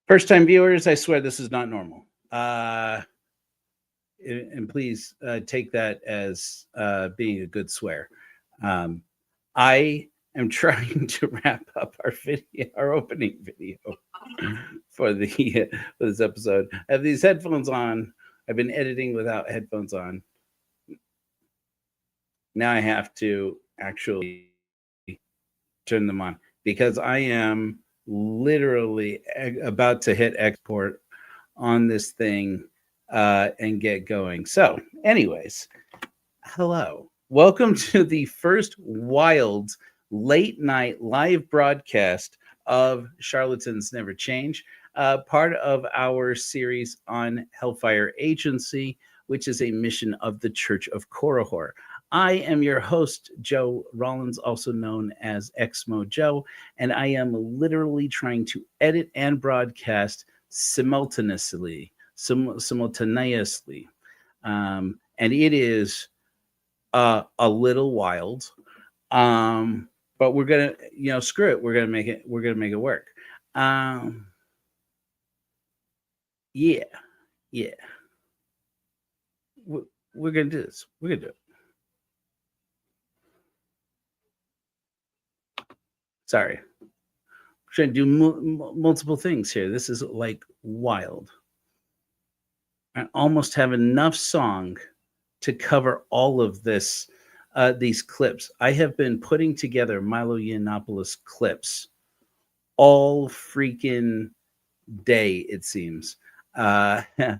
First-time viewers, I swear this is not normal. And please take that as being a good swear. I am trying to wrap up our opening video for this episode. I have these headphones on. I've been editing without headphones on. Now I have to actually turn them on because I am literally about to hit export on this thing and get going. So, anyways, hello. Welcome to the first wild late night live broadcast of Charlatans Never Change, part of our series on Hellfire Agency, which is a mission of the Church of Korihor. I am your host, Joe Rollins, also known as Exmo Joe, and I am literally trying to edit and broadcast simultaneously. And it is a little wild, but we're gonna, screw it. We're gonna make it work. Yeah. We're gonna do this. We're gonna do it. Sorry, I'm trying to do multiple things here. This is like wild. I almost have enough song to cover all of this, these clips. I have been putting together Milo Yiannopoulos clips all freaking day, it seems. And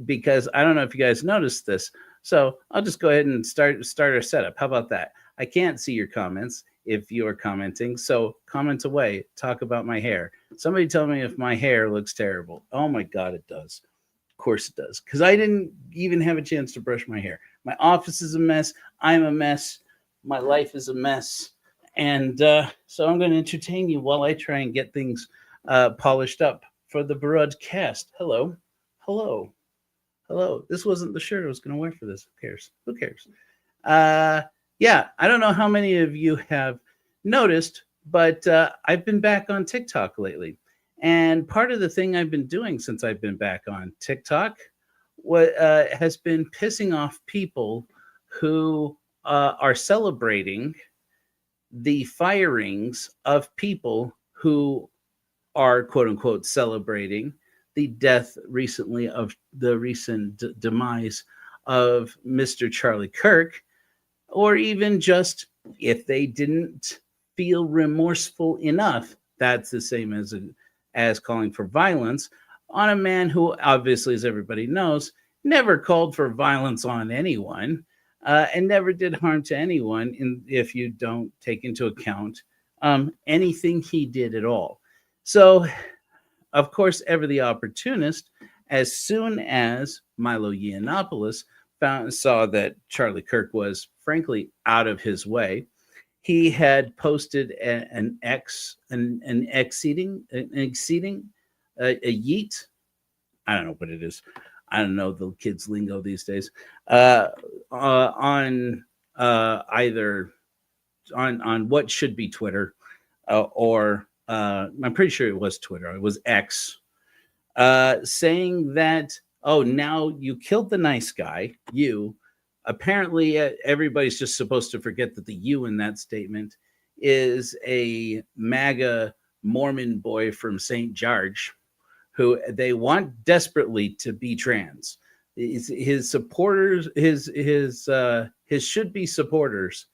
because I don't know if you guys noticed this, so I'll just go ahead and start our setup. How about that? I can't see your comments if you are commenting, so comment away. Talk about my hair. Somebody tell me if my hair looks terrible. Oh my God, it does. Of course it does, because I didn't even have a chance to brush my hair. My office is a mess. I'm a mess. My life is a mess. And so I'm going to entertain you while I try and get things polished up for the broadcast. Hello. This wasn't the shirt I was going to wear for this. Who cares? Yeah, I don't know how many of you have noticed, but I've been back on TikTok lately. And part of the thing I've been doing since I've been back on TikTok has been pissing off people who are celebrating the firings of people who are, quote unquote, celebrating the death recently of the recent demise of Mr. Charlie Kirik, or even just if they didn't feel remorseful enough, that's the same as calling for violence on a man who, obviously, as everybody knows, never called for violence on anyone and never did harm to anyone if you don't take into account anything he did at all. So, of course, ever the opportunist, as soon as Milo Yiannopoulos saw that Charlie Kirik was, frankly, out of his way, he had posted an exceeding, a yeet. I don't know what it is. I don't know the kids' lingo these days. On either on what should be Twitter, or I'm pretty sure it was Twitter. It was X, saying that, oh, now you killed the nice guy. You. Apparently, everybody's just supposed to forget that the "you" in that statement is a MAGA Mormon boy from St. George, who they want desperately to be trans. His supporters, his should-be supporters,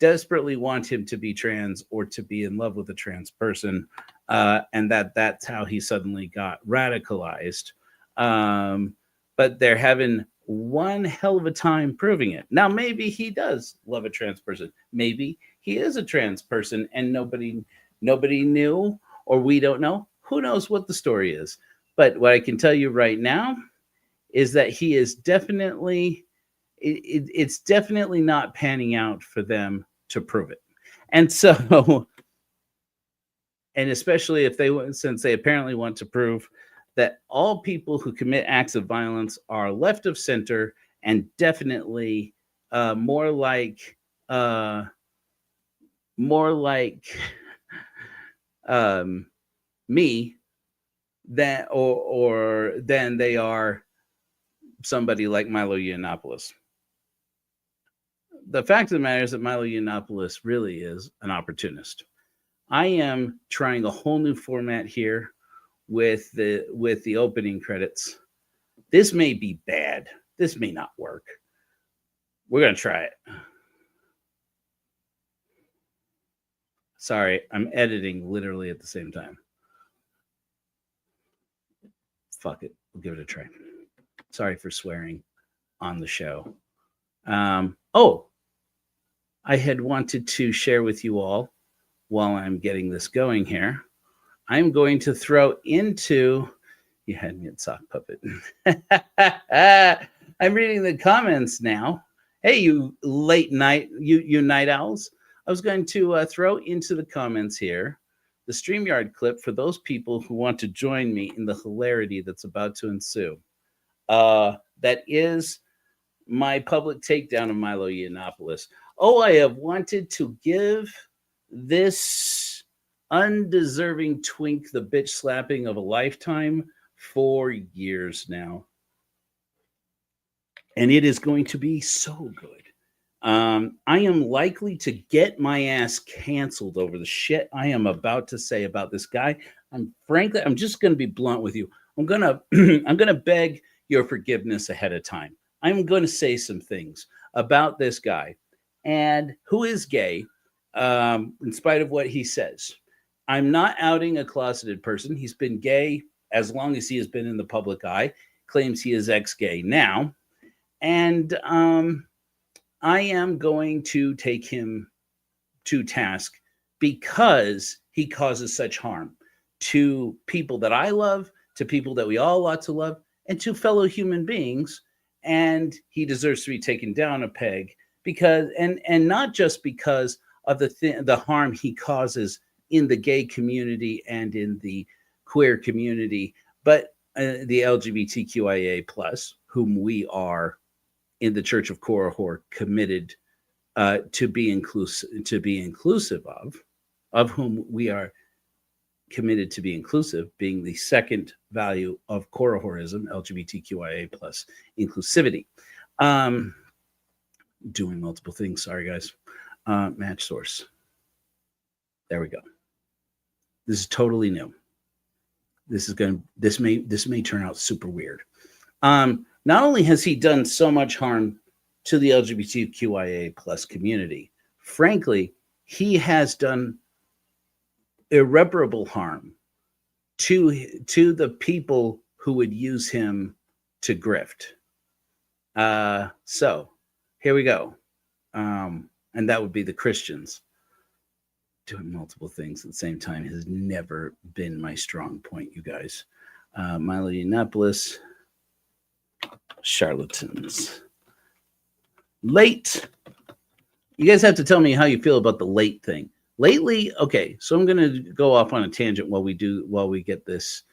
desperately want him to be trans or to be in love with a trans person, and that's how he suddenly got radicalized. But they're having one hell of a time proving it. Now, maybe he does love a trans person. Maybe he is a trans person and nobody knew, or we don't know. Who knows what the story is? But what I can tell you right now is that he is definitely, it's definitely not panning out for them to prove it. And so, and especially if since they apparently want to prove that all people who commit acts of violence are left of center and definitely more like me than or than they are somebody like Milo Yiannopoulos. The fact of the matter is that Milo Yiannopoulos really is an opportunist. I am trying a whole new format here with the opening credits. This may be bad. This may not work. We're going to try it. Sorry, I'm editing literally at the same time. Fuck it. We'll give it a try. Sorry for swearing on the show. I had wanted to share with you all while I'm getting this going here. I'm going to throw into... You had me at sock puppet. I'm reading the comments now. Hey, you late night, you night owls. I was going to throw into the comments here the StreamYard clip for those people who want to join me in the hilarity that's about to ensue. That is my public takedown of Milo Yiannopoulos. Oh, I have wanted to give this undeserving twink the bitch slapping of a lifetime for years now. And it is going to be so good. I am likely to get my ass canceled over the shit I am about to say about this guy. I'm just going to be blunt with you. I'm going to beg your forgiveness ahead of time. I'm going to say some things about this guy and who is gay, in spite of what he says. I'm not outing a closeted person. He's been gay as long as he has been in the public eye, claims he is ex-gay now. And I am going to take him to task because he causes such harm to people that I love, to people that we all ought to love, and to fellow human beings. And he deserves to be taken down a peg because, and not just because of the harm he causes in the gay community and in the queer community, but the LGBTQIA plus, whom we are in the Church of Korihor committed to be inclusive of whom we are committed to be inclusive, being the second value of Korihorism, LGBTQIA plus inclusivity. Doing multiple things. Sorry, guys. Match source. There we go. This is totally new. This may turn out super weird. Not only has he done so much harm to the LGBTQIA plus community, frankly, he has done irreparable harm to the people who would use him to grift. So here we go. And that would be the Christians. Doing multiple things at the same time has never been my strong point, you guys. Milo Yiannopoulos, charlatans. Late. You guys have to tell me how you feel about the late thing. Lately, okay, so I'm going to go off on a tangent while we get this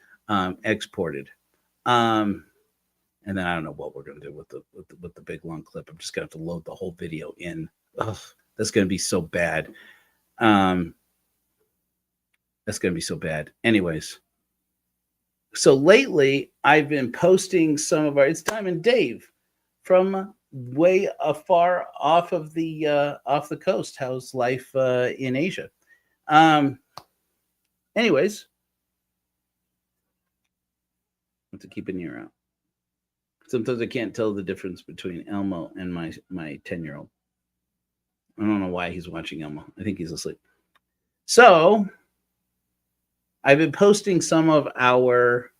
exported. And then I don't know what we're going to do with the big long clip. I'm just going to have to load the whole video in. Ugh, that's going to be so bad. That's going to be so bad. Anyways, so lately I've been posting some of our. It's Time and Dave from way afar off of the coast. How's life in Asia? Anyways, I have to keep an ear out. Sometimes I can't tell the difference between Elmo and my 10-year-old. I don't know why he's watching Elmo. I think he's asleep. So I've been posting some of our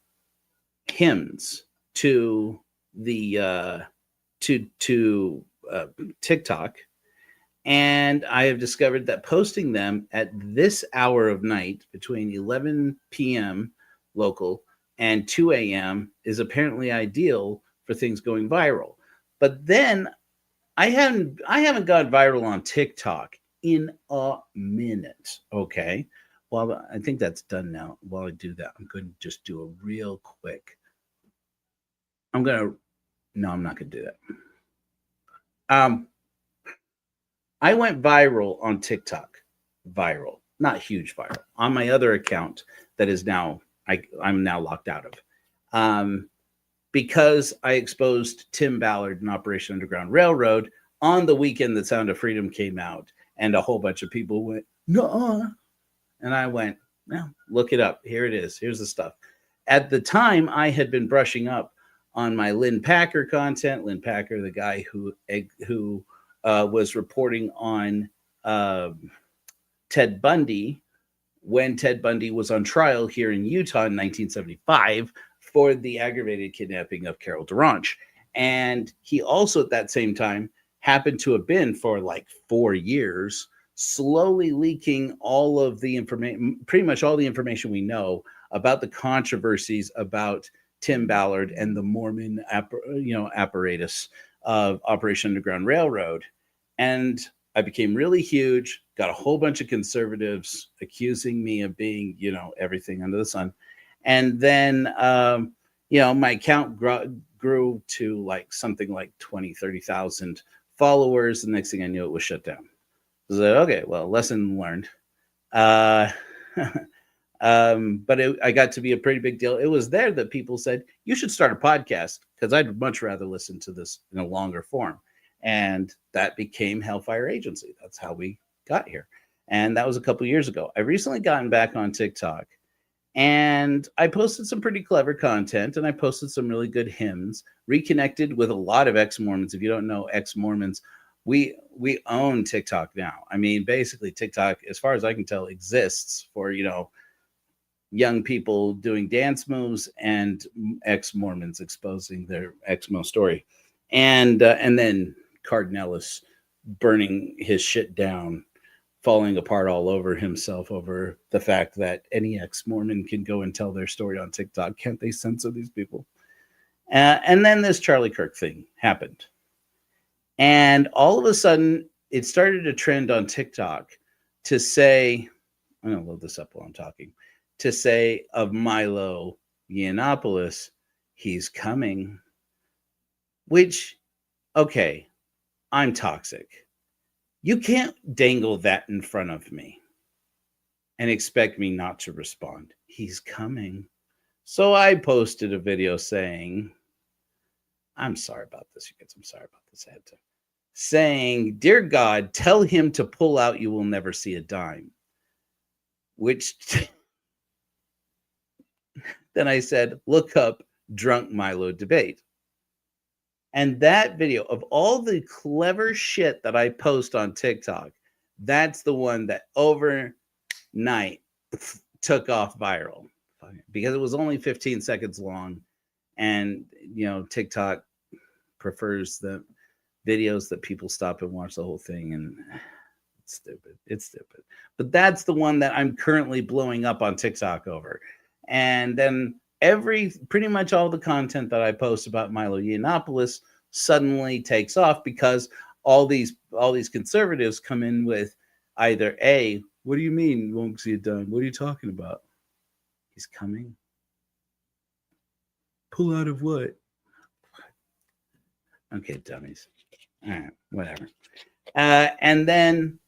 hymns to the to TikTok, and I have discovered that posting them at this hour of night between 11 p.m. local and 2 a.m. is apparently ideal for things going viral. But then I haven't gone viral on TikTok in a minute. Okay. Well, I think that's done now. While I do that, I'm going to just do a real quick. No, I'm not going to do that. I went viral on TikTok. Viral. not huge viral, on my other account that is now I'm now locked out of, because I exposed Tim Ballard and Operation Underground Railroad on the weekend that Sound of Freedom came out, and a whole bunch of people went, no, and I went, no, look it up. Here it is. Here's the stuff. At the time, I had been brushing up on my Lynn Packer content. Lynn Packer, the guy who was reporting on Ted Bundy when Ted Bundy was on trial here in Utah in 1975 for the aggravated kidnapping of Carol Duranch. And he also at that same time happened to have been for like 4 years slowly leaking all of the information, pretty much all the information we know about the controversies about Tim Ballard and the Mormon apparatus of Operation Underground Railroad. And I became really huge, got a whole bunch of conservatives accusing me of being, everything under the sun. And then, my account grew to like something like 20, 30,000 followers. The next thing I knew, it was shut down. I was like, okay, well, lesson learned. But I got to be a pretty big deal. It was there that people said, you should start a podcast, because I'd much rather listen to this in a longer form. And that became Hellfire Agency. That's how we got here. And that was a couple of years ago. I've recently gotten back on TikTok, and I posted some pretty clever content, and I posted some really good hymns, reconnected with a lot of ex-Mormons. If you don't know ex-Mormons, we own TikTok now. I mean, basically TikTok, as far as I can tell, exists for, young people doing dance moves and ex-Mormons exposing their ex-Mo story. And then Cardinellis burning his shit down, falling apart all over himself over the fact that any ex-Mormon can go and tell their story on TikTok. Can't they censor these people? And then this Charlie Kirk thing happened. And all of a sudden, it started a trend on TikTok to say, I'm going to load this up while I'm talking, to say of Milo Yiannopoulos, he's coming. Which, okay, I'm toxic. You can't dangle that in front of me and expect me not to respond. He's coming. So I posted a video saying, I'm sorry about this, you guys. I'm sorry about this. I had to. Saying, dear God, tell him to pull out. You will never see a dime. Which then I said, look up drunk Milo debate. And that video, of all the clever shit that I post on TikTok, that's the one that overnight took off viral, because it was only 15 seconds long. And, TikTok prefers the videos that people stop and watch the whole thing. And it's stupid. It's stupid. But that's the one that I'm currently blowing up on TikTok over. And then pretty much all the content that I post about Milo Yiannopoulos suddenly takes off, because all these conservatives come in with either A, what do you mean you won't see it done? What are you talking about? He's coming. Pull out of what? Okay, dummies. All right, whatever. And then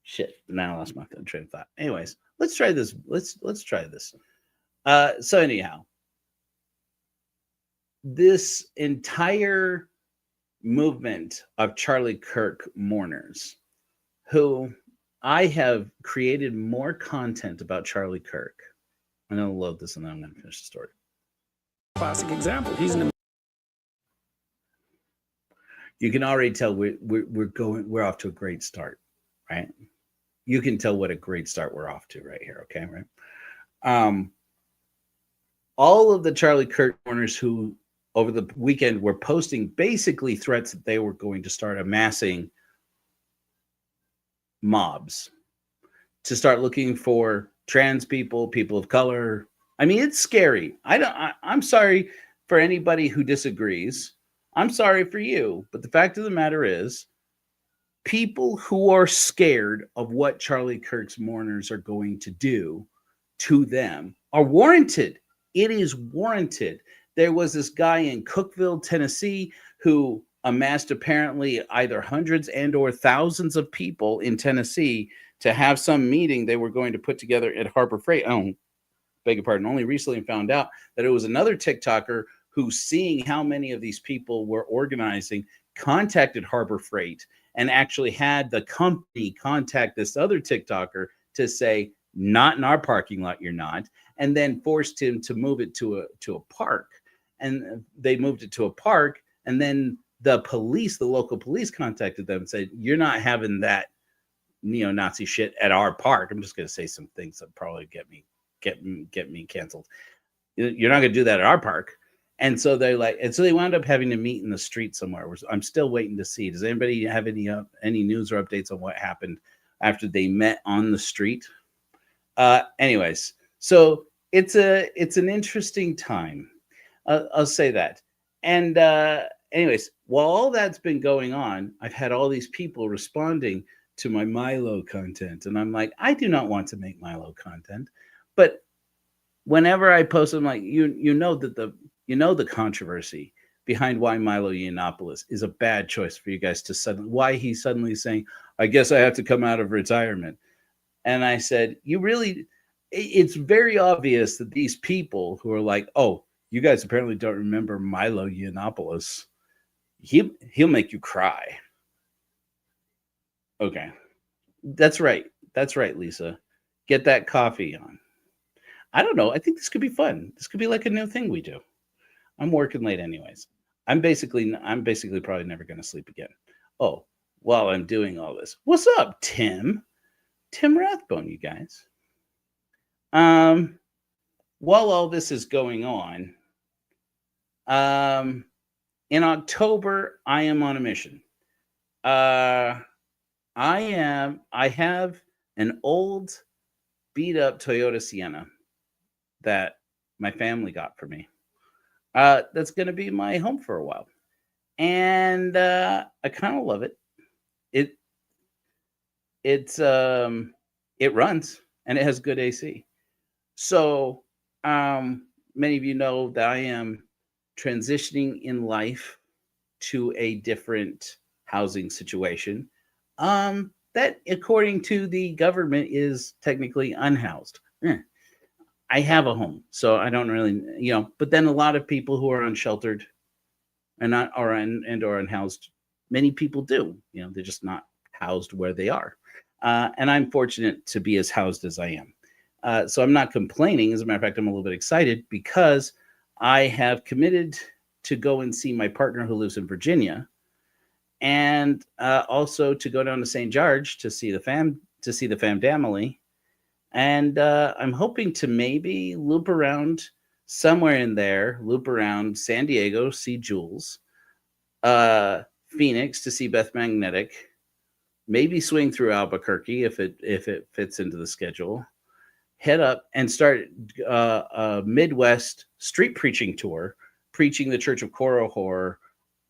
shit, now I lost my train of thought. Anyways, let's try this. Let's try this. So anyhow, this entire movement of Charlie Kirk mourners, who I have created more content about Charlie Kirk. I'm going to load this and then I'm going to finish the story. Classic example. He's You can already tell we're off to a great start, right? You can tell what a great start we're off to right here, okay, right? All of the Charlie Kirk mourners who over the weekend were posting basically threats that they were going to start amassing mobs to start looking for trans people, people of color. I mean, it's scary. I'm sorry for anybody who disagrees. I'm sorry for you. But the fact of the matter is, people who are scared of what Charlie Kirk's mourners are going to do to them are warranted. It is warranted. there was this guy in Cookeville, Tennessee, who amassed apparently either hundreds and or thousands of people in Tennessee to have some meeting they were going to put together at Harbor Freight. Oh, beg your pardon, only recently found out that it was another TikToker who, seeing how many of these people were organizing, contacted Harbor Freight and actually had the company contact this other TikToker to say, not in our parking lot, you're not, and then forced him to move it to a park. And they moved it to a park, and then the local police contacted them and said, you're not having that neo-Nazi shit at our park. I'm just going to say some things that probably get me canceled. You're not going to do that at our park. And so they wound up having to meet in the street somewhere. I'm still waiting to see. Does anybody have any news or updates on what happened after they met on the street? Anyways, so it's an interesting time. I'll say that. And anyways, while all that's been going on, I've had all these people responding to my Milo content, and I'm like, I do not want to make Milo content, but whenever I post, I'm like, you know the controversy behind why Milo Yiannopoulos is a bad choice for you guys to why he's suddenly saying, I guess I have to come out of retirement. And I said, it's very obvious that these people who are like, oh, you guys apparently don't remember Milo Yiannopoulos. He'll make you cry. Okay. That's right, Lisa. Get that coffee on. I don't know. I think this could be fun. This could be like a new thing we do. I'm working late anyways. I'm basically probably never going to sleep again. Oh, while I'm doing all this. What's up, Tim? Tim Rathbone, you guys. While all this is going on, in October, I am on a mission. I have an old beat up Toyota Sienna that my family got for me. That's going to be my home for a while. And I kind of love it. It runs and it has good AC. So many of you know that I am transitioning in life to a different housing situation. That, according to the government, is technically unhoused. I have a home, so I don't really, but then a lot of people who are unsheltered and or unhoused, many people do, they're just not housed where they are. And I'm fortunate to be as housed as I am. So I'm not complaining. As a matter of fact, I'm a little bit excited because I have committed to go and see my partner who lives in Virginia, and also to go down to St. George to see the family. And I'm hoping to maybe loop around somewhere in there, loop around San Diego, see Jules, Phoenix to see Beth Magnetic, maybe swing through Albuquerque if it fits into the schedule, head up and start a Midwest street preaching tour, preaching the Church of Corohor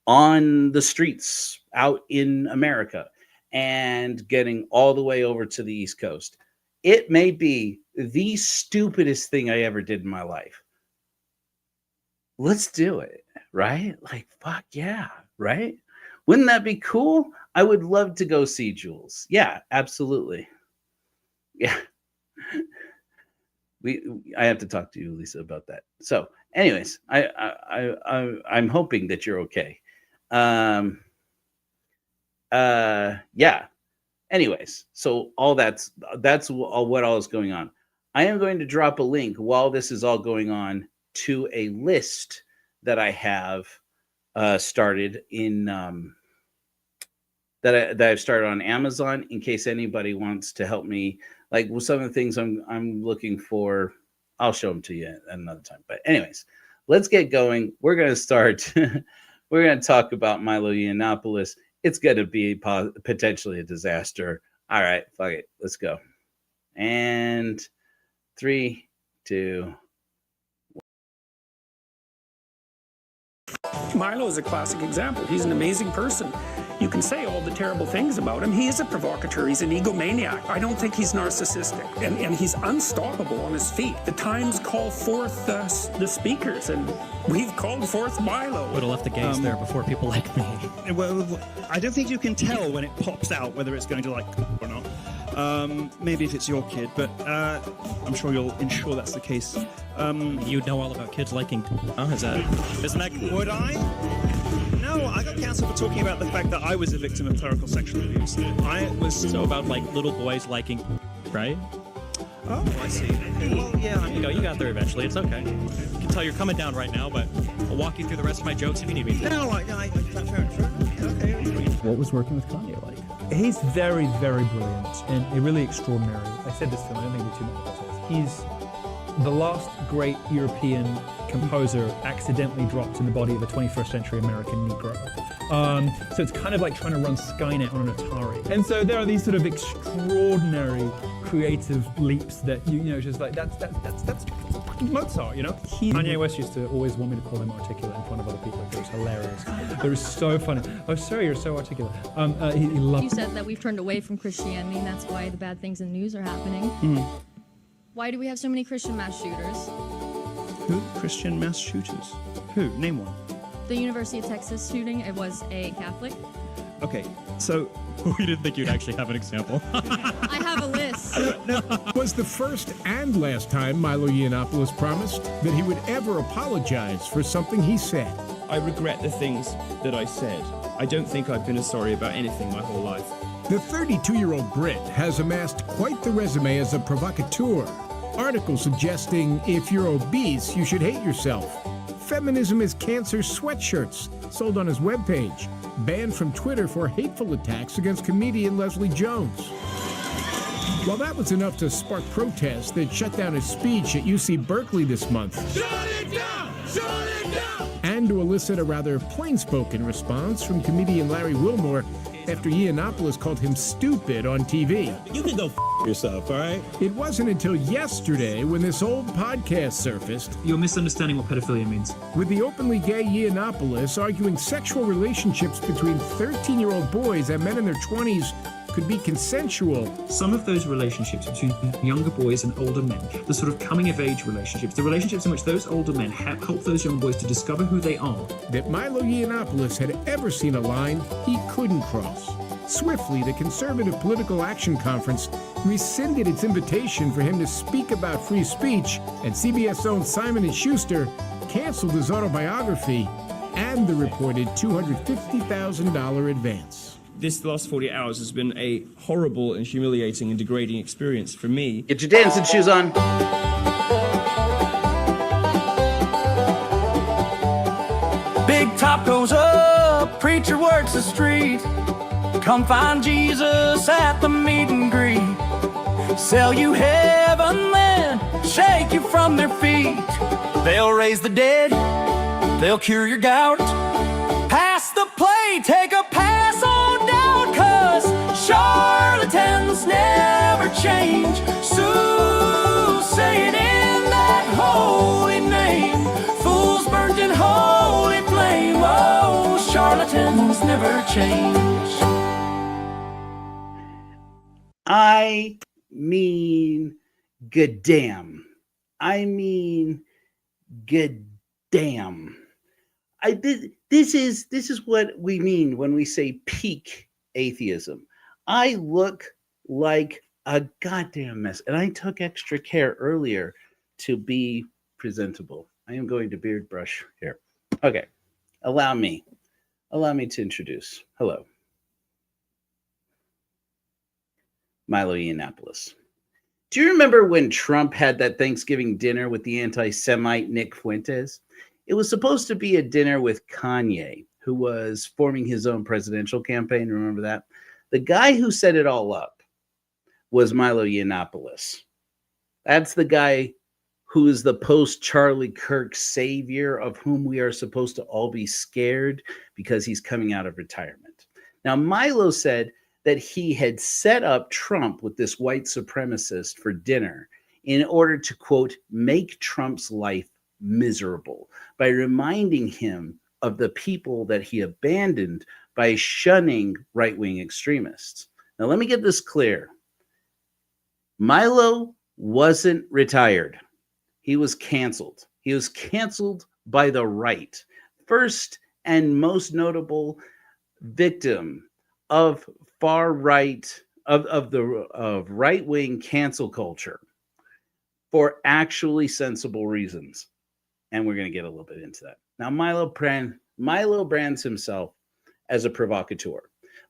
on the streets out in America and getting all the way over to the East Coast. It may be the stupidest thing I ever did in my life. Let's do it, right? Like, fuck yeah, right? Wouldn't that be cool? I would love to go see Jules. Yeah, absolutely. Yeah. I have to talk to you, Lisa, about that. So, anyways, I'm hoping that you're okay. Yeah. Anyways, so all that's what all is going on. I am going to drop a link while this is all going on to a list that I have started in that I've started on Amazon in case anybody wants to help me. Like, with some of the things I'm looking for, I'll show them to you at another time. But anyways, let's get going. We're going to start. We're going to talk about Milo Yiannopoulos. It's going to be potentially a disaster. All right, fuck it. Let's go. And 3, 2. Milo is a classic example. He's an amazing person. You can say all the terrible things about him. He is a provocateur. He's an egomaniac. I don't think he's narcissistic. And he's unstoppable on his feet. The Times call forth the speakers, and we've called forth Milo. Would have left the gays there before people like me. Well, I don't think you can tell when it pops out whether it's going to like or not. Maybe if it's your kid, but I'm sure you'll ensure that's the case. You'd know all about kids liking. Isn't that? Would I? No, I got cancelled for talking about the fact that I was a victim of clerical sexual abuse. I was So about like little boys liking, right? Oh, I see. Okay. Well, yeah. You got there eventually. It's okay. You can tell you're coming down right now, but I'll walk you through the rest of my jokes if you need me to. No, fair enough. Okay. What was working with Kanye like? He's very, very brilliant and really extraordinary. I said this to him, I don't think we're too much about this. He's the last great European composer accidentally dropped in the body of a 21st century American Negro. So it's kind of like trying to run Skynet on an Atari. And so there are these sort of extraordinary creative leaps that you know, just like that's Mozart, you know? Kanye West used to always want me to call him articulate in front of other people. It was hilarious. It was so funny. Oh, sorry, you're so articulate. He loved. You said that we've turned away from Christianity, and that's why the bad things in the news are happening. Why do we have so many Christian mass shooters? Who? Christian mass shooters? Who? Name one. The University of Texas shooting, it was a Catholic. Okay, so We didn't think you'd actually have an example. I have a list. Was the first and last time Milo Yiannopoulos promised that he would ever apologize for something he said. I regret the things that I said. I don't think I've been as sorry about anything my whole life. The 32-year-old Brit has amassed quite the resume as a provocateur. Articles suggesting if you're obese, you should hate yourself. Feminism is cancer sweatshirts sold on his webpage. Banned from Twitter for hateful attacks against comedian Leslie Jones. While that was enough to spark protests that shut down his speech at UC Berkeley this month. Shut it down! Shut it down! And to elicit a rather plain-spoken response from comedian Larry Wilmore after Yiannopoulos called him stupid on TV. You can go f yourself, all right? It wasn't until yesterday when this old podcast surfaced. You're misunderstanding what pedophilia means. With the openly gay Yiannopoulos arguing sexual relationships between 13-year-old boys and men in their 20s could be consensual. Some of those relationships between younger boys and older men, the sort of coming-of-age relationships, the relationships in which those older men help those young boys to discover who they are. That Milo Yiannopoulos had ever seen a line he couldn't cross. Swiftly, the Conservative Political Action Conference rescinded its invitation for him to speak about free speech, and CBS' own Simon & Schuster canceled his autobiography and the reported $250,000 advance. This last 48 hours has been a horrible and humiliating and degrading experience for me. Get your dancing shoes on. Big top goes up, preacher works the street. Come find Jesus at the meet and greet. Sell you heaven, then shake you from their feet. They'll raise the dead, they'll cure your gout. Pass the plate, take a pass on down, 'cause charlatans never change. Soothsaying in that holy name, fools burnt in holy flame. Oh, charlatans never change. I mean, good damn. I mean, good damn. This is what we mean when we say peak atheism. I look like a goddamn mess, and I took extra care earlier to be presentable. I am going to beard brush here. Okay, allow me to introduce. Hello, Milo Yiannopoulos. Do you remember when Trump had that Thanksgiving dinner with the anti-Semite Nick Fuentes? It was supposed to be a dinner with Kanye, who was forming his own presidential campaign. Remember that? The guy who set it all up was Milo Yiannopoulos. That's the guy who is the post-Charlie Kirik savior of whom we are supposed to all be scared because he's coming out of retirement. Now, Milo said that he had set up Trump with this white supremacist for dinner in order to, quote, make Trump's life miserable by reminding him of the people that he abandoned by shunning right-wing extremists. Now, let me get this clear. Milo wasn't retired. He was canceled. He was canceled by the right. First and most notable victim of far right, of right-wing cancel culture for actually sensible reasons. And we're going to get a little bit into that. Now, Milo brands himself as a provocateur,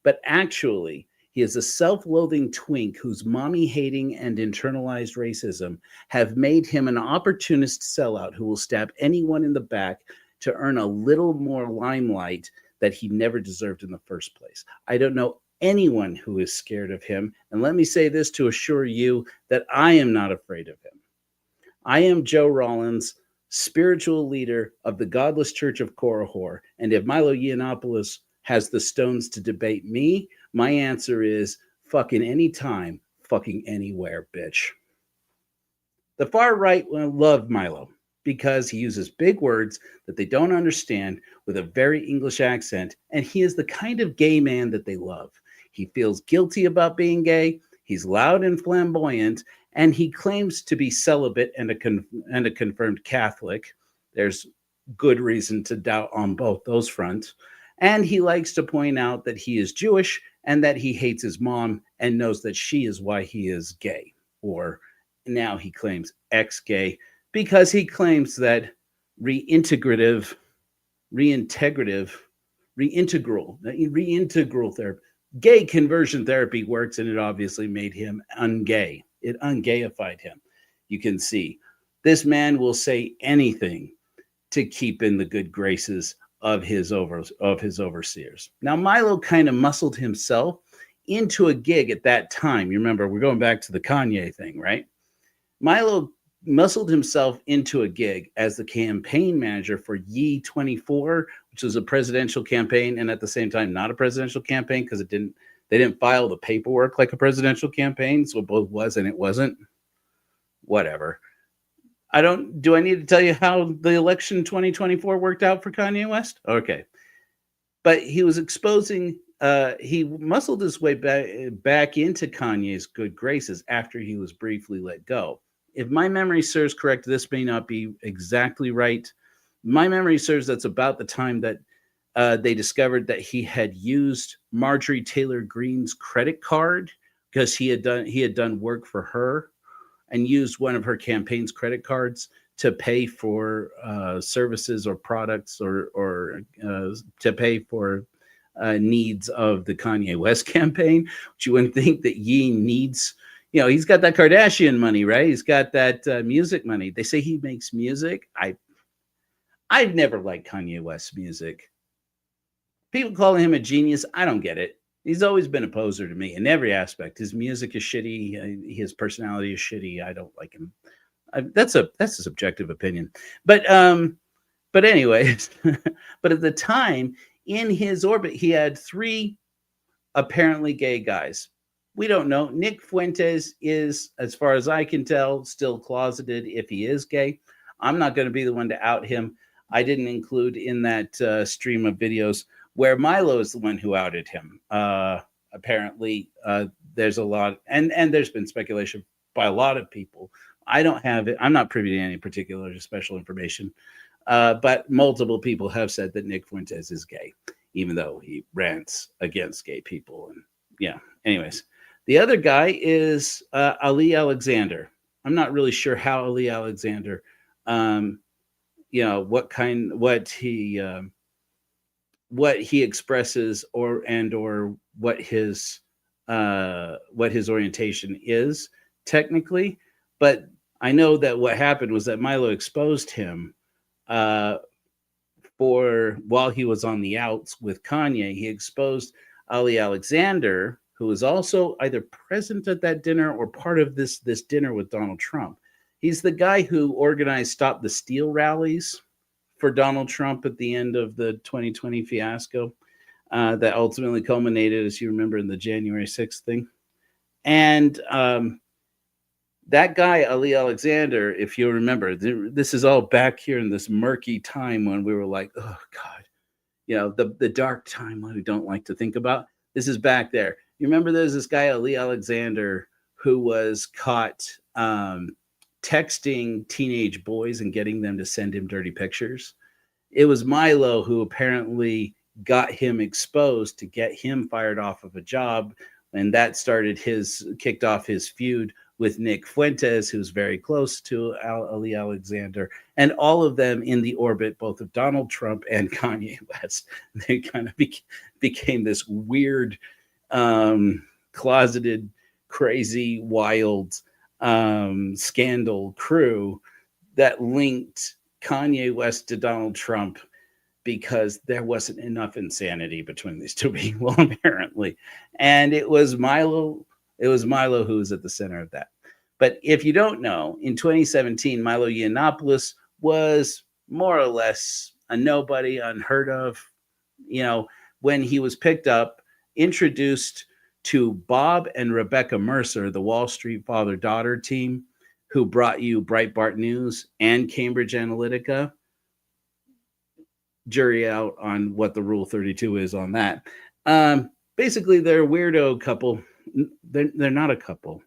but actually he is a self-loathing twink whose mommy-hating and internalized racism have made him an opportunist sellout who will stab anyone in the back to earn a little more limelight that he never deserved in the first place. I don't know anyone who is scared of him, and let me say this to assure you that I am not afraid of him. I am Joe Rollins, spiritual leader of the Godless Church of Korihor, and if Milo Yiannopoulos has the stones to debate me, my answer is fucking anytime, fucking anywhere, bitch. The far right love Milo because he uses big words that they don't understand with a very English accent, and he is the kind of gay man that they love. He feels guilty about being gay, he's loud and flamboyant, and he claims to be celibate and a confirmed Catholic. There's good reason to doubt on both those fronts. And he likes to point out that he is Jewish and that he hates his mom and knows that she is why he is gay. Or now he claims ex-gay because he claims that reintegral therapy, gay conversion therapy works, and it obviously made him ungay. It ungayified him. You can see this man will say anything to keep in the good graces of his overseers. Now, Milo kind of muscled himself into a gig at that time. You remember, we're going back to the Kanye thing, right? Milo muscled himself into a gig as the campaign manager for Ye 24, which was a presidential campaign, and at the same time not a presidential campaign because they didn't file the paperwork like a presidential campaign, so it both was and it wasn't. Whatever. Do I need to tell you how the election 2024 worked out for Kanye West? Okay. But he was exposing, he muscled his way back into Kanye's good graces after he was briefly let go. If my memory serves correct, this may not be exactly right. My memory serves that's about the time that they discovered that he had used Marjorie Taylor Greene's credit card because he had done work for her and used one of her campaign's credit cards to pay for services or products or to pay for needs of the Kanye West campaign, which you wouldn't think that Ye needs. You know, he's got that Kardashian money, right? He's got that music money. They say he makes music. I've never liked Kanye West's music. People calling him a genius, I don't get it. He's always been a poser to me in every aspect. His music is shitty. His personality is shitty. I don't like him. That's a subjective opinion. But anyways, but at the time in his orbit, he had 3 apparently gay guys. We don't know. Nick Fuentes is, as far as I can tell, still closeted if he is gay. I'm not going to be the one to out him. I didn't include in that stream of videos where Milo is the one who outed him. Apparently, there's a lot, and there's been speculation by a lot of people. I don't have it. I'm not privy to any particular special information, but multiple people have said that Nick Fuentes is gay, even though he rants against gay people. And yeah, anyways. The other guy is Ali Alexander. I'm not really sure how Ali Alexander, what he expresses or what his orientation is technically. But I know that what happened was that Milo exposed him while he was on the outs with Kanye. He exposed Ali Alexander, who was also either present at that dinner or part of this dinner with Donald Trump. He's the guy who organized Stop the Steal rallies for Donald Trump at the end of the 2020 fiasco that ultimately culminated, as you remember, in the January 6th thing. And that guy, Ali Alexander, if you remember, this is all back here in this murky time when we were like, oh, God, the dark timeline we don't like to think about. This is back there. You remember there's this guy, Ali Alexander, who was caught texting teenage boys and getting them to send him dirty pictures. It was Milo who apparently got him exposed to get him fired off of a job. And that kicked off his feud with Nick Fuentes, who's very close to Ali Alexander, and all of them in the orbit, both of Donald Trump and Kanye West. They kind of became this weird, closeted, crazy, wild scandal crew that linked Kanye West to Donald Trump because there wasn't enough insanity between these two people, apparently. And it was Milo who was at the center of that. But if you don't know, in 2017, Milo Yiannopoulos was more or less a nobody, unheard of. When he was picked up, introduced to Bob and Rebecca Mercer, the Wall Street father-daughter team, who brought you Breitbart News and Cambridge Analytica. Jury out on what the Rule 32 is on that. Basically, they're a weirdo couple. They're not a couple.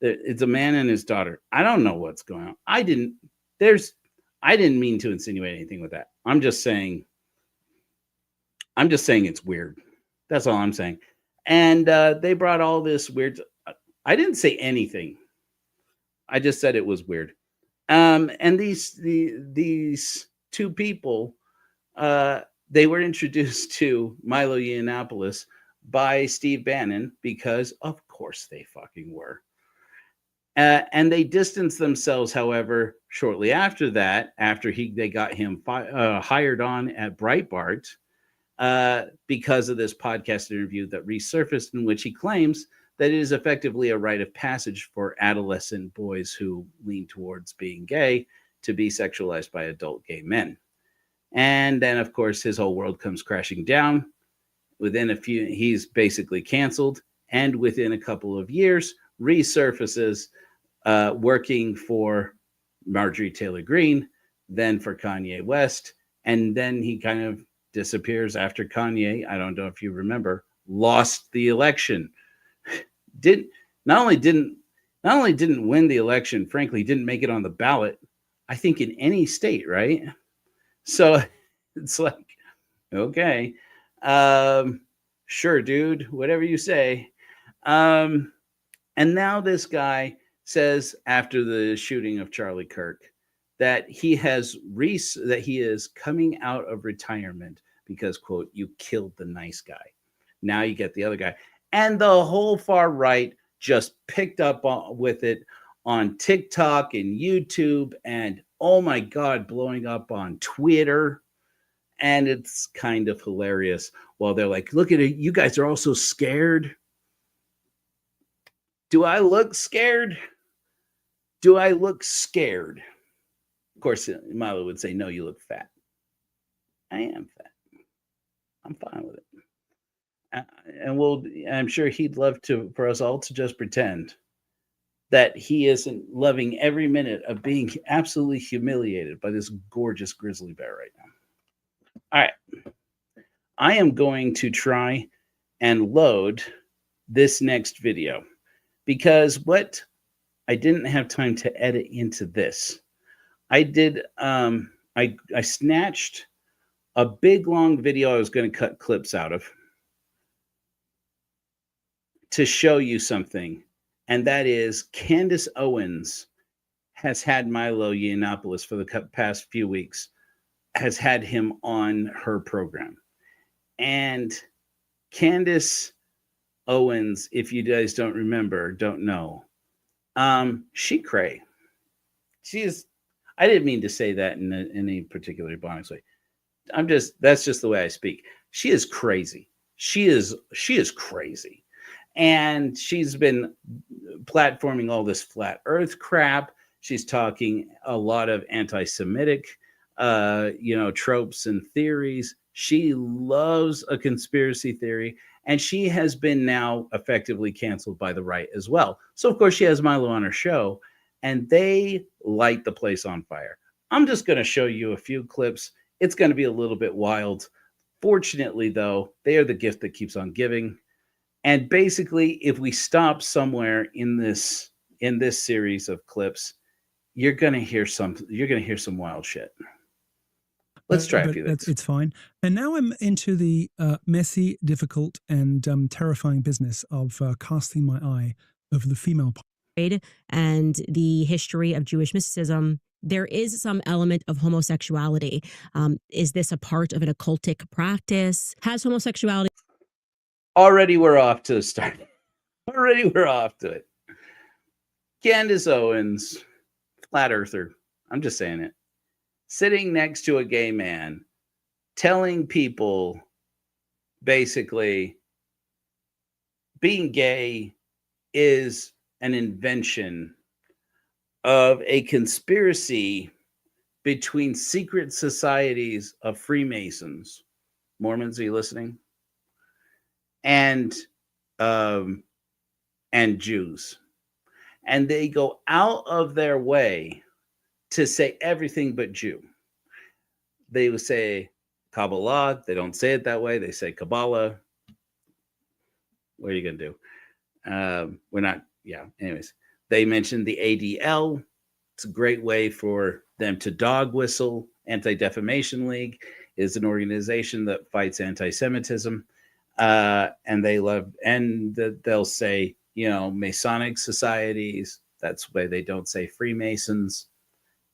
It's a man and his daughter. I don't know what's going on. I didn't mean to insinuate anything with that. I'm just saying it's weird. That's all I'm saying. And they brought all this weird. I didn't say anything. I just said it was weird. And these two people, they were introduced to Milo Yiannopoulos by Steve Bannon because, of course, they fucking were. And they distanced themselves, however, shortly after that, after they got him hired on at Breitbart, because of this podcast interview that resurfaced in which he claims that it is effectively a rite of passage for adolescent boys who lean towards being gay to be sexualized by adult gay men. And then, of course, his whole world comes crashing down. He's basically canceled. And within a couple of years, resurfaces working for Marjorie Taylor Greene, then for Kanye West. And then he kind of disappears after Kanye, I don't know if you remember, lost the election. Not only didn't win the election, frankly, didn't make it on the ballot, I think, in any state, right? So it's like, okay, sure, dude, whatever you say. And now this guy says, after the shooting of Charlie Kirk, that he is coming out of retirement because, quote, you killed the nice guy. Now you get the other guy. And the whole far right just picked up with it on TikTok and YouTube and, oh my God, blowing up on Twitter. And it's kind of hilarious. Well, they're like, look at it. You guys are all so scared. Do I look scared? Do I look scared? Of course, Milo would say, no, you look fat. I am fat. I'm fine with it. And I'm sure he'd love for us all to just pretend that he isn't loving every minute of being absolutely humiliated by this gorgeous grizzly bear right now. All right. I am going to try and load this next video because what I didn't have time to edit into this. I did, I snatched a big long video I was going to cut clips out of to show you something. And that is Candace Owens has had Milo Yiannopoulos for the past few weeks, has had him on her program. And Candace Owens, if you guys don't know, she cray. She is, I didn't mean to say that in any particular ebonics way. That's just the way I speak. She is crazy. She is crazy. And she's been platforming all this flat earth crap. She's talking a lot of anti-Semitic, tropes and theories. She loves a conspiracy theory, and she has been now effectively canceled by the right as well. So, of course, she has Milo on her show, and they light the place on fire. I'm just going to show you a few clips. It's going to be a little bit wild. Fortunately, though, they are the gift that keeps on giving. And basically, if we stop somewhere in this series of clips, you're gonna hear some wild shit. Let's try a few things. It's fine. And now I'm into the messy, difficult, and terrifying business of casting my eye over the female part. And the history of Jewish mysticism, there is some element of homosexuality. Is this a part of an occultic practice? Has homosexuality... Already we're off to the start. Already we're off to it. Candace Owens, flat earther, I'm just saying it, sitting next to a gay man, telling people basically being gay is an invention of a conspiracy between secret societies of Freemasons. Mormons, are you listening? And Jews. And they go out of their way to say everything but Jew. They would say Kabbalah. They don't say it that way. They say Kabbalah. What are you going to do? We're not, yeah. Anyways, they mentioned the ADL. It's a great way for them to dog whistle. Anti-Defamation League is an organization that fights anti-Semitism. And they love, and they'll say, you know, Masonic societies. That's why they don't say Freemasons.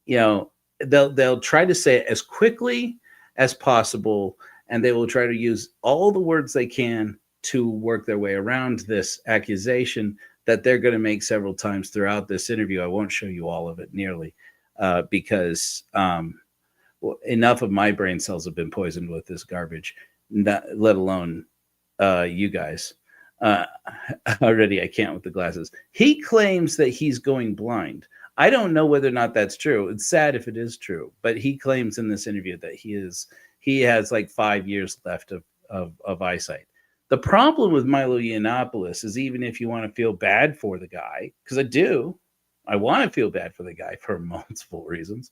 You know, they'll try to say it as quickly as possible, and they will try to use all the words they can to work their way around this accusation that they're going to make several times throughout this interview. I won't show you all of it nearly because enough of my brain cells have been poisoned with this garbage, let alone you guys. Already I can't with the glasses. He claims that he's going blind. I don't know whether or not that's true. It's sad if it is true, but he claims in this interview that he has like 5 years left of eyesight. The problem with Milo Yiannopoulos is, even if you want to feel bad for the guy, because I want to feel bad for the guy for multiple reasons.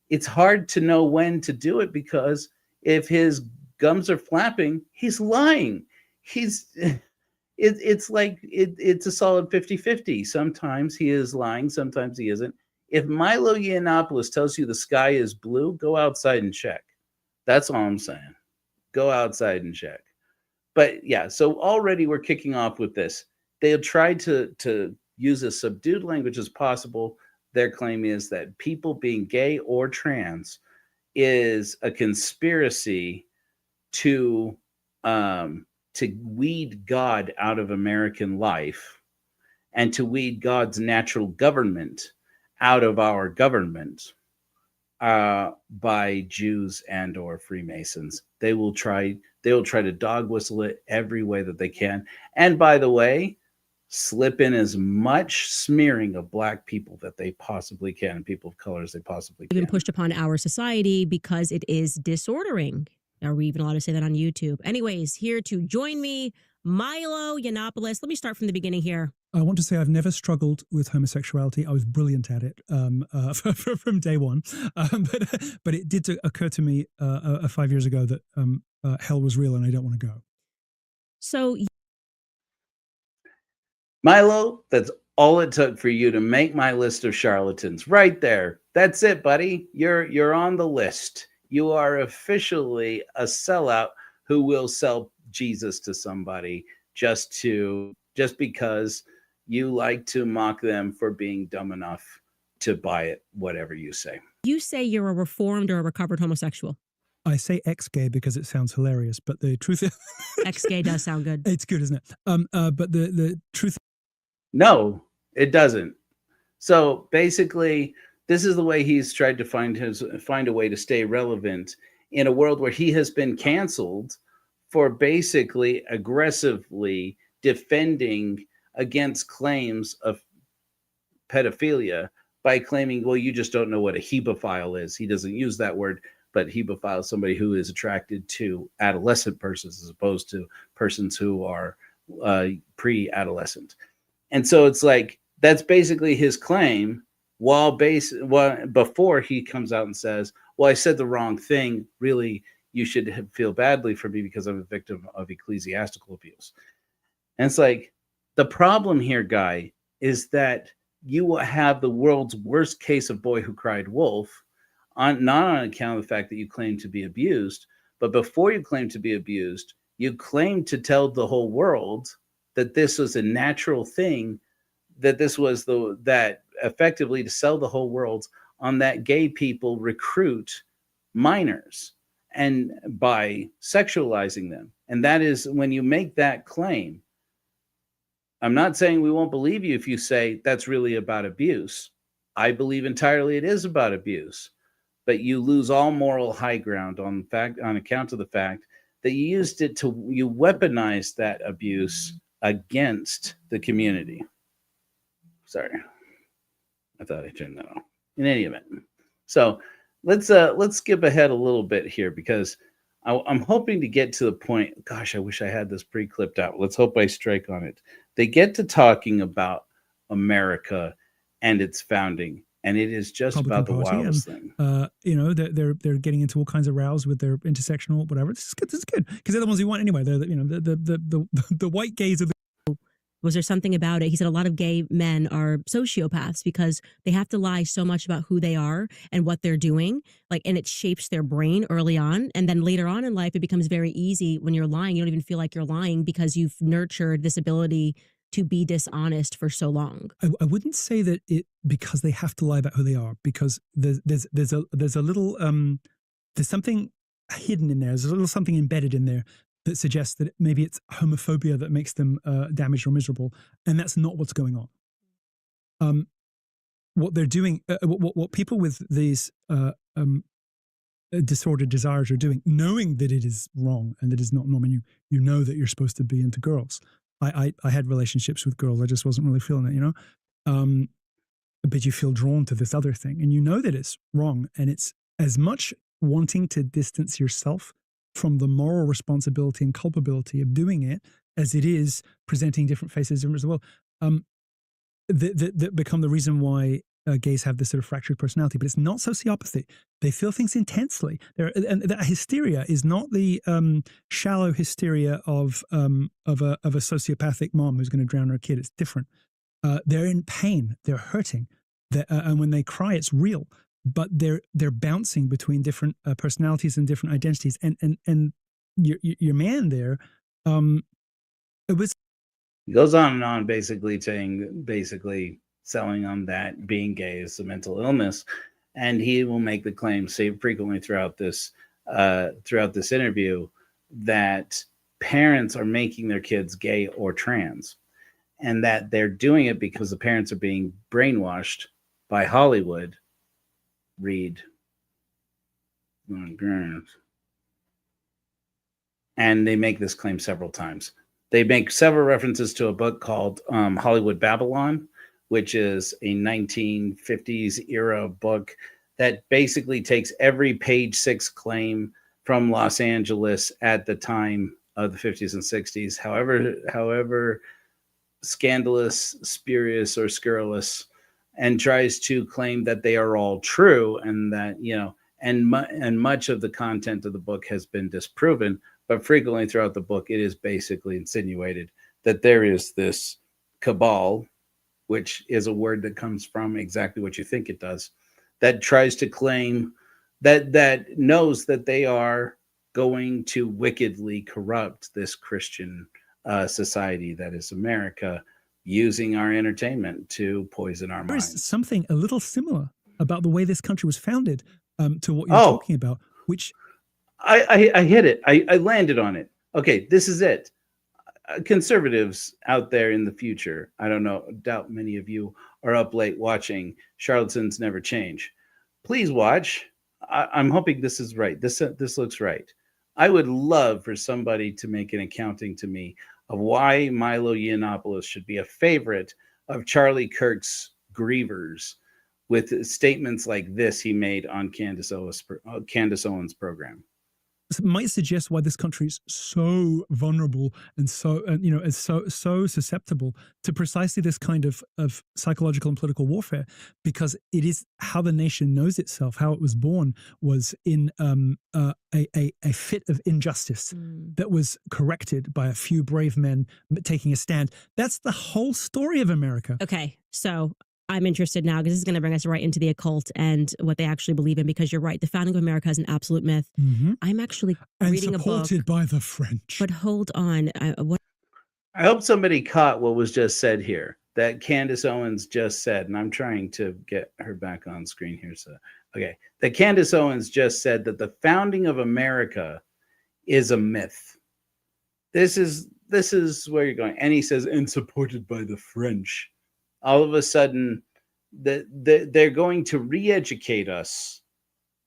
It's hard to know when to do it, because if his gums are flapping, he's lying. It's like it's a solid 50-50. Sometimes he is lying, sometimes he isn't. If Milo Yiannopoulos tells you the sky is blue, go outside and check. That's all I'm saying. Go outside and check. But yeah, so already we're kicking off with this. They'll try to use as subdued language as possible. Their claim is that people being gay or trans is a conspiracy to weed God out of American life and to weed God's natural government out of our government by Jews and or Freemasons. They will try to dog whistle it every way that they can. And by the way, slip in as much smearing of black people that they possibly can, and people of color as they possibly can. Been pushed upon our society because it is disordering. Are we even allowed to say that on YouTube? Anyways, here to join me, Milo Yiannopoulos. Let me start from the beginning here. I want to say I've never struggled with homosexuality. I was brilliant at it from day one. But it did occur to me 5 years ago that hell was real and I don't want to go. So, Milo, that's all it took for you to make my list of charlatans. Right there. That's it, buddy. You're on the list. You are officially a sellout who will sell Jesus to somebody just because you like to mock them for being dumb enough to buy it, whatever you say. You say you're a reformed or a recovered homosexual. I say ex-gay because it sounds hilarious, but the truth is... Ex-gay does sound good. It's good, isn't it? But the truth... No, it doesn't. So basically, this is the way he's tried to find a way to stay relevant in a world where he has been canceled for basically aggressively defending against claims of pedophilia by claiming, well, you just don't know what a hebephile is. He doesn't use that word, but hebephile is somebody who is attracted to adolescent persons as opposed to persons who are pre-adolescent. And so it's like, that's basically his claim before he comes out and says, well, I said the wrong thing. Really, you should feel badly for me because I'm a victim of ecclesiastical abuse. And it's like, the problem here, Guy, is that you will have the world's worst case of boy who cried wolf, not on account of the fact that you claim to be abused, but before you claim to be abused, you claim to tell the whole world that this was a natural thing, that this was that effectively to sell the whole world on that gay people recruit minors and by sexualizing them. And that is when you make that claim. I'm not saying we won't believe you if you say that's really about abuse. I believe entirely it is about abuse, but you lose all moral high ground on account of the fact that you weaponized that abuse against the community. Sorry, I thought I turned that off. In any event, so let's skip ahead a little bit here because I'm hoping to get to the point. Gosh, I wish I had this pre-clipped out. Let's hope I strike on it. They get to talking about America and its founding, and it is just about the wildest thing. They're getting into all kinds of rows with their intersectional whatever. This is good because they're the ones we want anyway. They're the white gays of the. Was there something about it? He said a lot of gay men are sociopaths because they have to lie so much about who they are and what they're doing, and it shapes their brain early on. And then later on in life, it becomes very easy when you're lying. You don't even feel like you're lying because you've nurtured this ability to be dishonest for so long. I wouldn't say that it because they have to lie about who they are, because there's a little there's something hidden in there. There's a little something embedded in there that suggests that maybe it's homophobia that makes them damaged or miserable, and that's not what's going on. What they're doing, what people with these disordered desires are doing, knowing that it is wrong and that it's not normal, you know that you're supposed to be into girls. I had relationships with girls, I just wasn't really feeling it, but you feel drawn to this other thing, and you know that it's wrong, and it's as much wanting to distance yourself from the moral responsibility and culpability of doing it as it is presenting different faces as well. That become the reason why gays have this sort of fractured personality, but it's not sociopathy. They feel things intensely. And that hysteria is not the shallow hysteria of a sociopathic mom who's going to drown her kid. It's different. They're in pain. They're hurting. And when they cry, it's real. But they're bouncing between different personalities and different identities, and your man there, it was. He goes on and on, basically selling on that being gay is a mental illness, and he will make the claim, say frequently throughout this interview, that parents are making their kids gay or trans, and that they're doing it because the parents are being brainwashed by Hollywood. Read. And they make this claim several times. They make several references to a book called Hollywood Babylon, which is a 1950s era book that basically takes every page 6 claim from Los Angeles at the time of the 50s and 60s, however scandalous, spurious, or scurrilous, and tries to claim that they are all true, and that, and much of the content of the book has been disproven, but frequently throughout the book, it is basically insinuated that there is this cabal, which is a word that comes from exactly what you think it does, that tries to claim that knows that they are going to wickedly corrupt this Christian society that is America, using our entertainment to poison our minds. There is something a little similar about the way this country was founded to what you're talking about, which... I hit it. I landed on it. Okay, this is it. Conservatives out there in the future, I don't know, doubt many of you are up late watching Charlatans Never Change. Please watch. I'm hoping this is right. This looks right. I would love for somebody to make an accounting to me of why Milo Yiannopoulos should be a favorite of Charlie Kirk's grievers with statements like this he made on Candace Owens' program. might suggest why this country is so vulnerable and so is so susceptible to precisely this kind of psychological and political warfare, because it is how the nation knows itself. How it was born was in a fit of injustice that was corrected by a few brave men taking a stand. That's the whole story of America. Okay, so I'm interested now because this is going to bring us right into the occult and what they actually believe in, because you're right. The founding of America is an absolute myth. I'm actually reading a book. Supported by the French. But hold on. I hope somebody caught what was just said here, that Candace Owens just said, and I'm trying to get her back on screen here. So, okay. That Candace Owens just said that the founding of America is a myth. This is where you're going. And he says, and supported by the French. All of a sudden, they're going to re-educate us.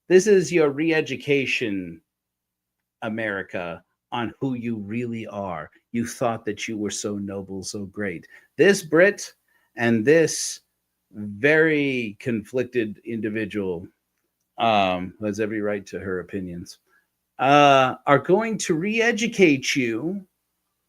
This is your re-education, America, on who you really are. You thought that you were so noble, so great. This Brit and this very conflicted individual, who has every right to her opinions, are going to re-educate you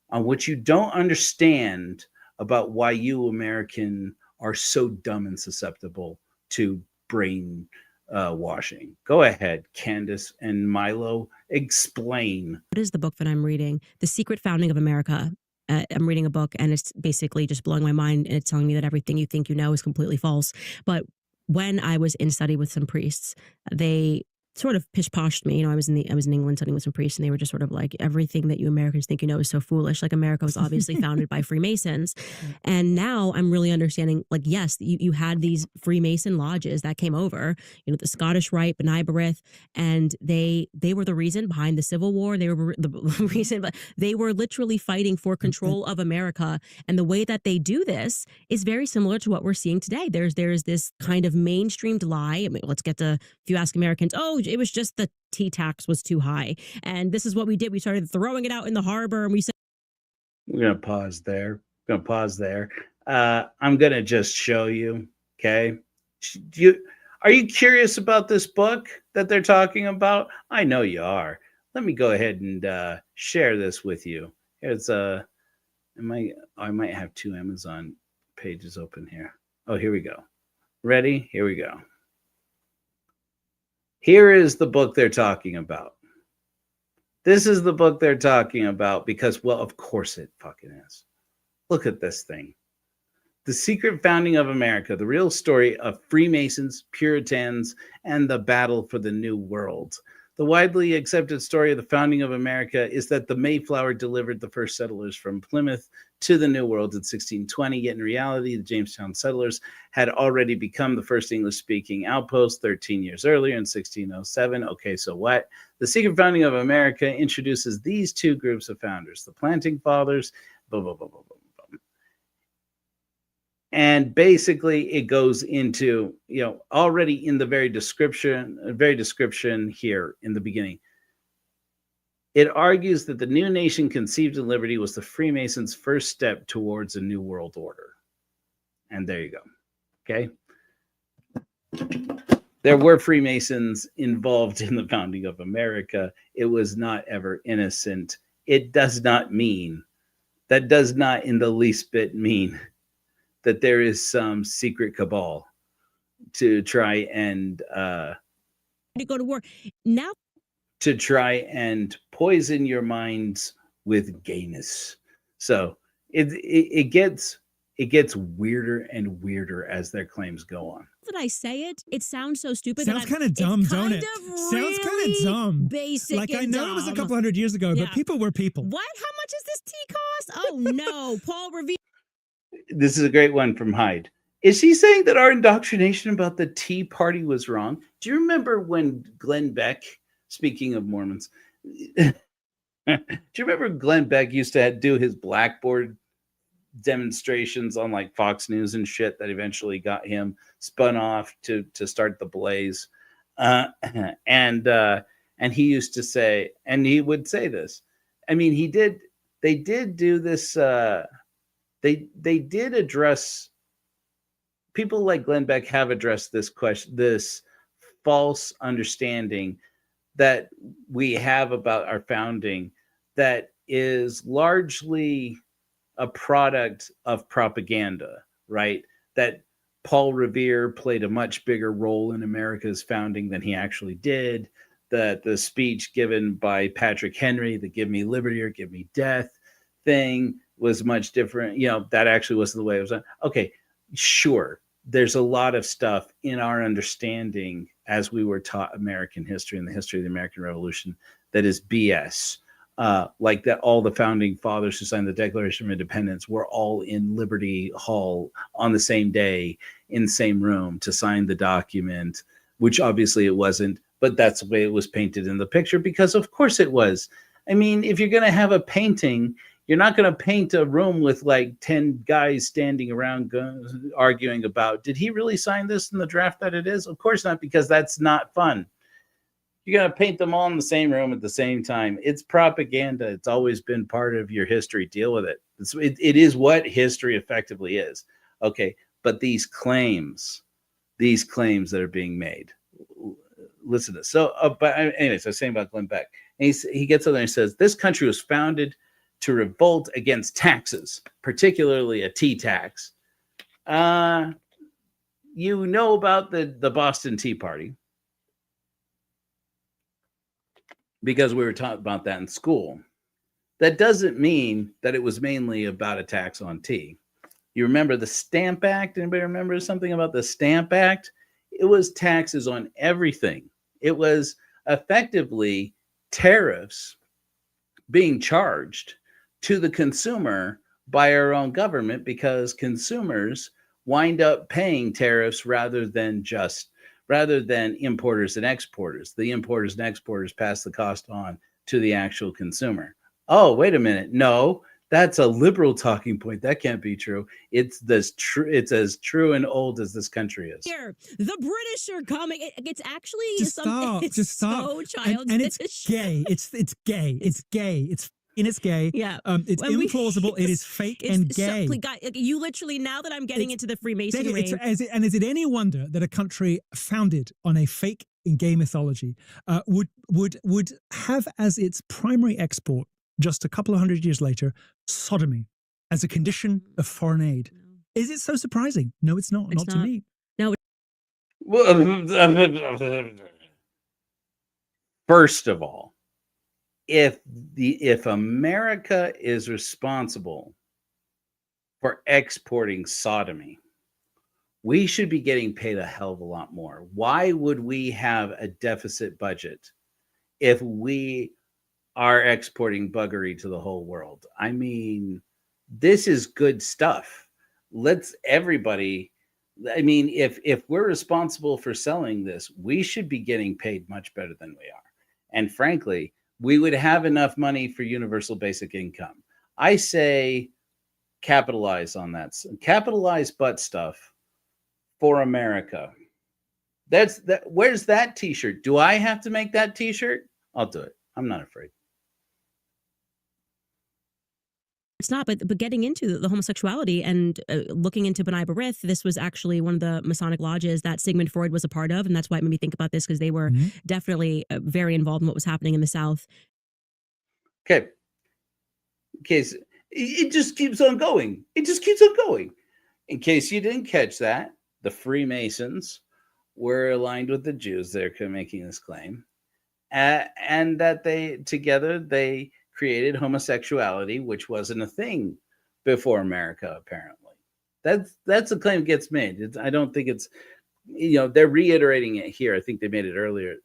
on what you don't understand about why you American are so dumb and susceptible to brain washing. Go ahead, Candace and Milo, explain. What is the book that I'm reading? The Secret Founding of America. I'm reading a book, and it's basically just blowing my mind, and it's telling me that everything you think you know is completely false. But when I was in study with some priests, they sort of pish-poshed me. I was in England studying with some priests, and they were just sort of like, everything that you Americans think you know is so foolish. Like, America was obviously founded by Freemasons. And now I'm really understanding, like, yes, you had these Freemason lodges that came over, the Scottish Rite, B'nai B'rith, and they were the reason behind the Civil War. They were the reason, but they were literally fighting for control of America. And the way that they do this is very similar to what we're seeing today. There's this kind of mainstreamed lie. I mean, let's get to, if you ask Americans, oh, it was just the tea tax was too high. And this is what we did. We started throwing it out in the harbor, and we said, we're going to pause there. I'm going to just show you. Okay. Are you curious about this book that they're talking about? I know you are. Let me go ahead and share this with you. It's I might have two Amazon pages open here. Oh, here we go. Ready? Here we go. Here is the book they're talking about. This is the book they're talking about because, well, of course it fucking is. Look at this thing. The Secret Founding of America, the real story of Freemasons, Puritans, and the battle for the New World. The widely accepted story of the founding of America is that the Mayflower delivered the first settlers from Plymouth to the New World in 1620, yet in reality, the Jamestown settlers had already become the first English-speaking outpost 13 years earlier in 1607. Okay, so what? The Secret Founding of America introduces these two groups of founders, the Planting Fathers, blah, blah, blah, blah, blah. And basically it goes into, already in the very description here in the beginning, it argues that the new nation conceived in liberty was the Freemasons' first step towards a new world order. And there you go. Okay. There were Freemasons involved in the founding of America. It was not ever innocent. It does not mean, that does not in the least bit mean that there is some secret cabal to try and to go to war now, to try and poison your minds with gayness. So it gets weirder and weirder as their claims go on. Did I say it? It sounds so stupid. Sounds kind of dumb, don't it? Sounds kind of dumb. Basic. Like, I know dumb. it was a couple hundred years ago, but people were people. What? How much does this tea cost? Oh no, Paul Revere. This is a great one from Hyde. Is he saying that our indoctrination about the Tea Party was wrong? Do you remember when Glenn Beck, speaking of Mormons, do you remember Glenn Beck used to do his blackboard demonstrations on like Fox News and shit that eventually got him spun off to start the Blaze? And he used to say, and he would say this. I mean, they did do this. They did address, people like Glenn Beck have addressed this question, this false understanding that we have about our founding that is largely a product of propaganda, right? That Paul Revere played a much bigger role in America's founding than he actually did. That the speech given by Patrick Henry, the "Give me liberty or give me death" thing, was much different. You know, that actually wasn't the way it was done. Okay, sure. There's a lot of stuff in our understanding as we were taught American history and the history of the American Revolution that is BS. Like that all the founding fathers who signed the Declaration of Independence were all in Liberty Hall on the same day in the same room to sign the document, which obviously it wasn't, but that's the way it was painted in the picture, because of course it was. I mean, if you're going to have a painting, you're not going to paint a room with like 10 guys standing around arguing about, did he really sign this in the draft that it is? Of course not, because that's not fun. You're going to paint them all in the same room at the same time. It's propaganda. It's always been part of your history. Deal with it. It is what history effectively is. Okay, but these claims that are being made, listen to this. So, but anyways, I was saying about Glenn Beck. And he gets up there and says, this country was founded to revolt against taxes, particularly a tea tax. You know about the Boston Tea Party, because we were taught about that in school. That doesn't mean that it was mainly about a tax on tea. You remember the Stamp Act? Anybody remember something about the Stamp Act? It was taxes on everything. It was effectively tariffs being charged to the consumer by our own government, because consumers wind up paying tariffs rather than importers and exporters. The importers and exporters pass the cost on to the actual consumer. Oh, wait a minute. No, that's a liberal talking point. That can't be true. It's as true and old as this country is. Here, the British are coming. It's actually Just stop. So childish. And it's gay. It's gay. It's gay. It's gay. Yeah. It's implausible. It is fake and gay. You literally, now that I'm getting into the Freemasonry. Is it any wonder that a country founded on a fake and gay mythology would have as its primary export, just a couple of hundred years later, sodomy as a condition of foreign aid? Is it so surprising? No, it's not. Not to me. No. First of all, if America is responsible for exporting sodomy, we should be getting paid a hell of a lot more. Why would we have a deficit budget if we are exporting buggery to the whole world? I mean, this is good stuff. Let's everybody. I mean, if we're responsible for selling this, we should be getting paid much better than we are. And frankly, we would have enough money for universal basic income. I say capitalize on that. Capitalize butt stuff for America. Where's that t-shirt? Do I have to make that t-shirt? I'll do it. I'm not afraid. It's not, but getting into the homosexuality and looking into B'nai B'rith, this was actually one of the Masonic lodges that Sigmund Freud was a part of, and that's why it made me think about this, because they were definitely very involved in what was happening in the South. Okay, so it just keeps on going. It just keeps on going. In case you didn't catch that, the Freemasons were aligned with the Jews. They're making this claim, and that they created homosexuality, which wasn't a thing before America, apparently. That's a claim that gets made. I don't think it's, they're reiterating it here. I think they made it earlier,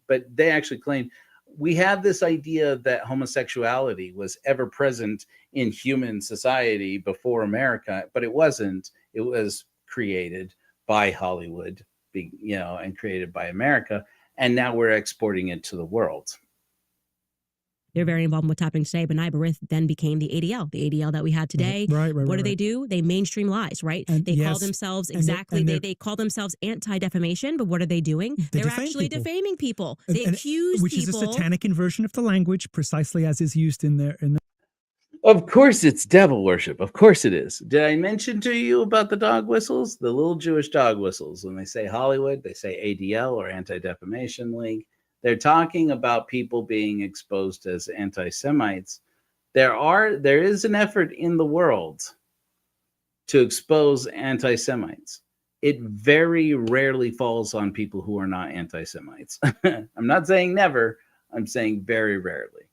but they actually claim we have this idea that homosexuality was ever present in human society before America, but it wasn't. It was created by Hollywood, and created by America, and now we're exporting it to the world. They're very involved in what's happening today. B'nai B'rith then became the ADL that we had today. Right. What do they do? They mainstream lies, right? And they call themselves they call themselves anti-defamation, but what are they doing? They're actually defaming people. They accuse which people. Which is a satanic inversion of the language, precisely as is used in their. Of course, it's devil worship. Of course it is. Did I mention to you about the dog whistles? The little Jewish dog whistles. When they say Hollywood, they say ADL or Anti-Defamation League. they're talking about people being exposed as anti-Semites. There is an effort in the world to expose anti-Semites. It very rarely falls on people who are not anti-Semites. I'm not saying never, I'm saying very rarely.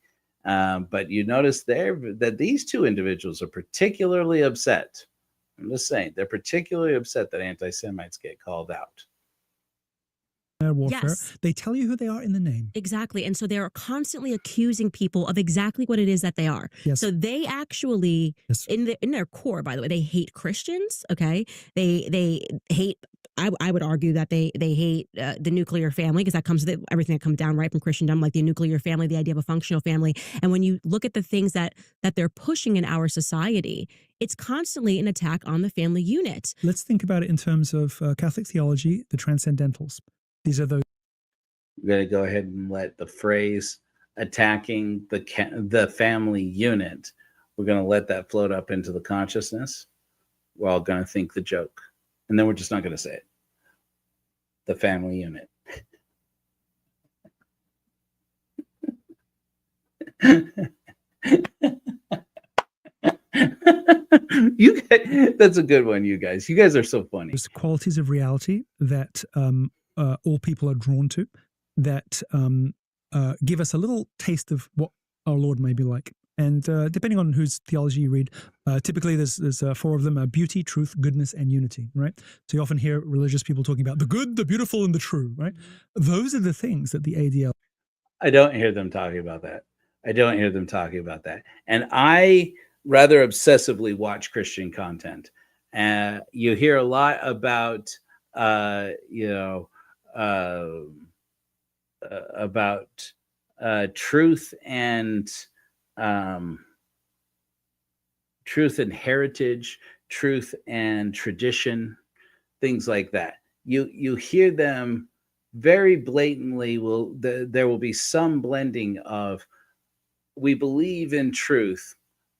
But you notice there that these two individuals are particularly upset. I'm just saying, they're particularly upset that anti-Semites get called out. Warfare. Yes. They tell you who they are in the name. Exactly. And so they're constantly accusing people of exactly what it is that they are. Yes. So they actually, in their core, by the way, they hate Christians. Okay. They hate, I would argue that they hate the nuclear family, because that comes with everything that comes down right from Christendom, like the nuclear family, the idea of a functional family. And when you look at the things that they're pushing in our society, it's constantly an attack on the family unit. Let's think about it in terms of Catholic theology, the transcendentals. These are those. We're going to go ahead and let the phrase attacking the family unit, we're going to let that float up into the consciousness. We're all going to think the joke. And then we're just not going to say it. The family unit. You guys, that's a good one, you guys. You guys are so funny. There's qualities of reality that all people are drawn to, that give us a little taste of what our Lord may be like. And depending on whose theology you read, typically there's four of them: beauty, truth, goodness, and unity, right? So you often hear religious people talking about the good, the beautiful, and the true, right? Those are the things that the ADL... I don't hear them talking about that. I don't hear them talking about that. And I rather obsessively watch Christian content. You hear a lot about, truth and heritage, truth and tradition, things like that. You hear them very blatantly. There will be some blending of, we believe in truth,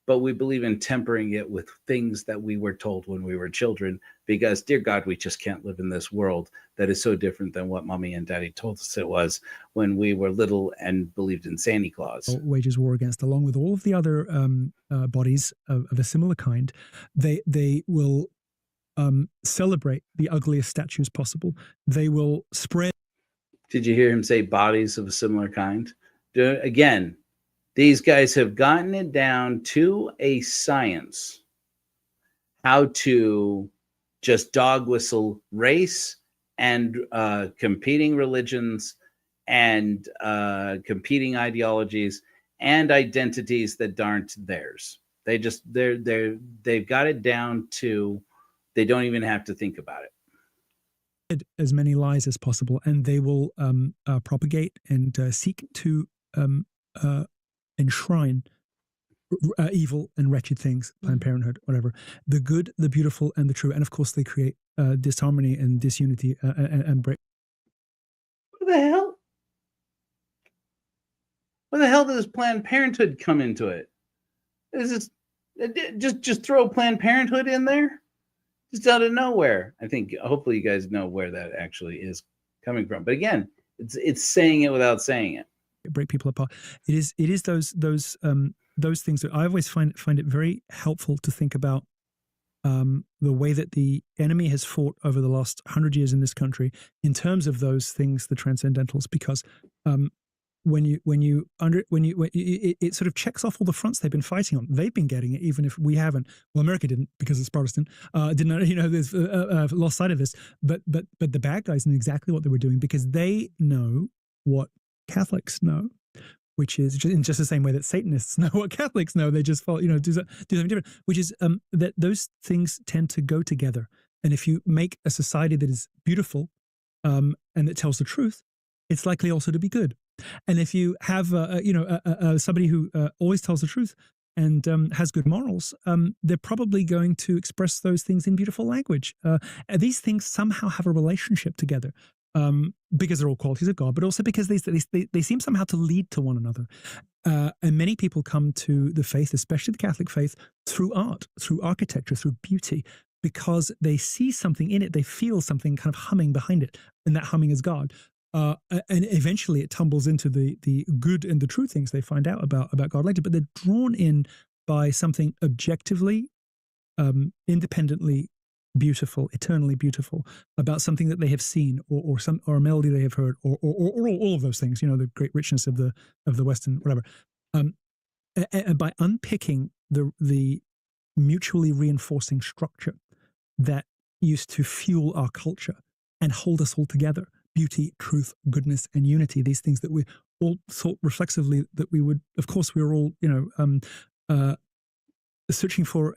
but we believe in tempering it with things that we were told when we were children, because, dear God, we just can't live in this world that is so different than what mommy and daddy told us it was when we were little and believed in Santa Claus. Wages war against, along with all of the other bodies of a similar kind. They will celebrate the ugliest statues possible. They will spread... Did you hear him say bodies of a similar kind? Again, these guys have gotten it down to a science, how to just dog whistle race and competing religions and competing ideologies and identities that aren't theirs. They've got it down to, they don't even have to think about it. As many lies as possible, and they will propagate and seek to enshrine evil and wretched things, Planned Parenthood, whatever, the good, the beautiful, and the true. And of course, they create disharmony and disunity and break. What the hell? Where the hell does Planned Parenthood come into it? Is this just throw Planned Parenthood in there? Just out of nowhere. I think hopefully you guys know where that actually is coming from. But again, it's saying it without saying it. Break people apart. It is those things that I always find it very helpful to think about the way that the enemy has fought over the last 100 years in this country in terms of those things, the transcendentals, because it sort of checks off all the fronts they've been fighting on. They've been getting it, even if we haven't. Well, America didn't, because it's Protestant. Didn't, there's lost sight of this. But the bad guys knew exactly what they were doing, because they know what Catholics know, which is in just the same way that Satanists know what Catholics know. They just follow, do something different, which is that those things tend to go together. And if you make a society that is beautiful and that tells the truth, it's likely also to be good. And if you have somebody who always tells the truth and has good morals, they're probably going to express those things in beautiful language. These things somehow have a relationship together. Because they're all qualities of God, but also because they seem somehow to lead to one another. And many people come to the faith, especially the Catholic faith, through art, through architecture, through beauty, because they see something in it. They feel something kind of humming behind it, and that humming is God. and eventually it tumbles into the good and the true things they find out about God later. But they're drawn in by something objectively, independently beautiful, eternally beautiful, about something that they have seen, or a melody they have heard, or all of those things. You know, the great richness of the Western whatever. And by unpicking the mutually reinforcing structure that used to fuel our culture and hold us all together, beauty, truth, goodness, and unity, these things that we all thought reflexively that we would, of course, we were all, searching for.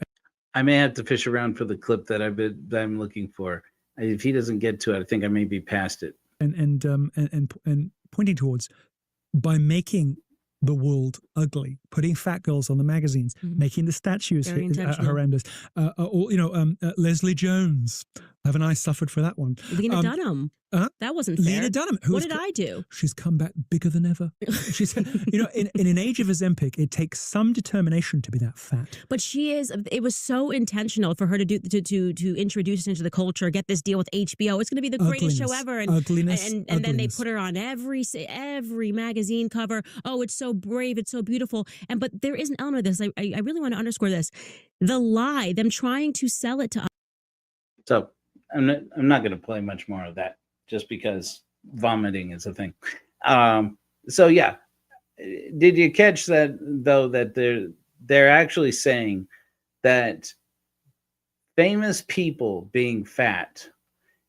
I may have to fish around for the clip that I'm looking for. If he doesn't get to it, I think I may be past it. And pointing towards, by making the world ugly, putting fat girls on the magazines, making the statues horrendous. Leslie Jones, haven't I suffered for that one? Lena Dunham. That wasn't fair. Lena Dunham. What did I do? She's come back bigger than ever. She's, in an age of Ozempic, it takes some determination to be that fat. But she is. It was so intentional for her to do to introduce us into the culture, get this deal with HBO. It's going to be the greatest show ever. And then they put her on every magazine cover. Oh, it's so brave. It's so beautiful. But there is an element of this. I really want to underscore this. The lie, them trying to sell it to us. So I'm not going to play much more of that, just because vomiting is a thing. So yeah, did you catch that though? That they're actually saying that famous people being fat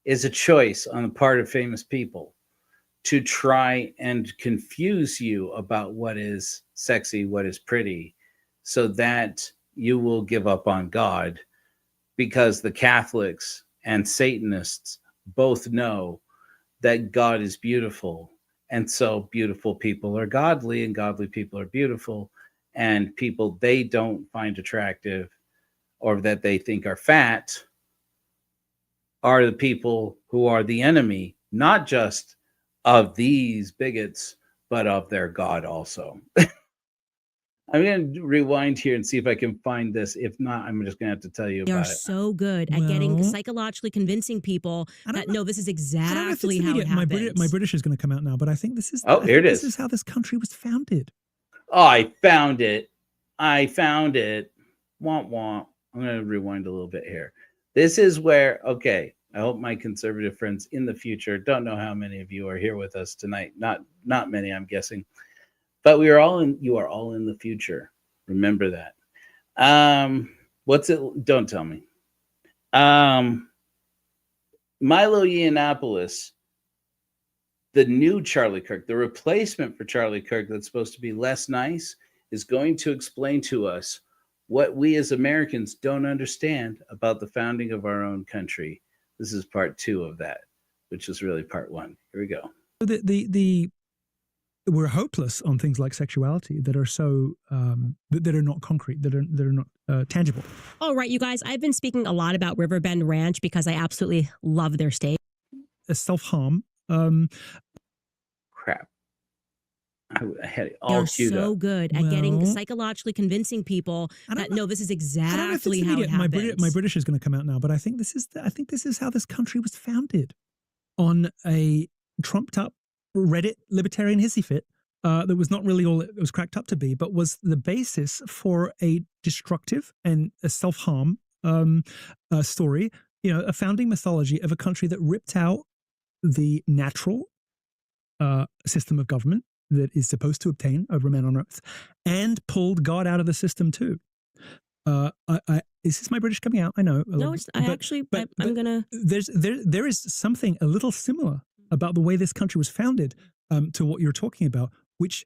is a choice on the part of famous people to try and confuse you about what is sexy, what is pretty, so that you will give up on God, because the Catholics and Satanists both know that God is beautiful, and so beautiful people are godly, and godly people are beautiful, and people they don't find attractive or that they think are fat are the people who are the enemy, not just of these bigots, but of their God also. I'm going to rewind here and see if I can find this. If not, I'm just going to have to tell you They're about it. so good at getting psychologically convincing people that no, this is exactly how it happens. My British is going to come out now, but I think this is. Here it is. This is how this country was founded. Oh, I found it. Womp womp. I'm going to rewind a little bit here. This is where, okay, I hope my conservative friends in the future, don't know how many of you are here with us tonight. Not many, I'm guessing. But you are all in the future. Remember that. What's it? Don't tell me. Milo Yiannopoulos, the new Charlie Kirk, the replacement for Charlie Kirk that's supposed to be less nice, is going to explain to us what we as Americans don't understand about the founding of our own country. This is part 2 of that, which is really part 1. Here we go. We're hopeless on things like sexuality that are so that are not concrete, that are not tangible. All right, you guys, I've been speaking a lot about Riverbend Ranch because I absolutely love their steak. Self-harm. Crap. I had it all queued up. They're so good at getting psychologically convincing people that no, this is exactly how it happens. My British is going to come out now, but I think this is how this country was founded, on a trumped up Reddit libertarian hissy fit that was not really all it was cracked up to be, but was the basis for a destructive and a self-harm story. A founding mythology of a country that ripped out the natural system of government that is supposed to obtain over man on earth, and pulled God out of the system too. Is this my British coming out? I know. No, it's I'm gonna. There is something a little similar about the way this country was founded to what you're talking about, which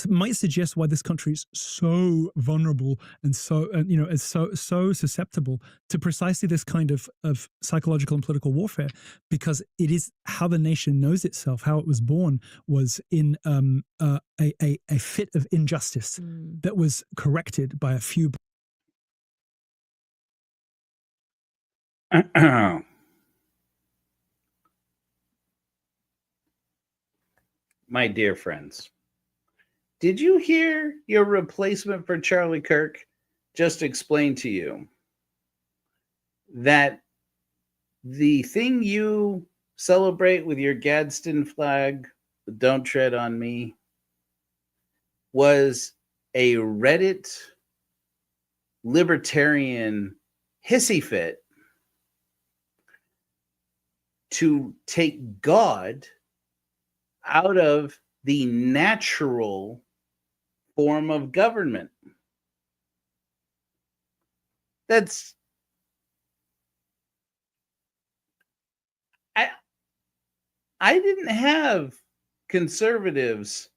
might suggest why this country is so vulnerable and so is so susceptible to precisely this kind of psychological and political warfare, because it is how the nation knows itself. How it was born was in a fit of injustice that was corrected by a few. My dear friends, did you hear your replacement for Charlie Kirk just explain to you that the thing you celebrate with your Gadsden flag, but don't tread on me, was a Reddit libertarian hissy fit to take God out of the natural form of government. That's I didn't have conservatives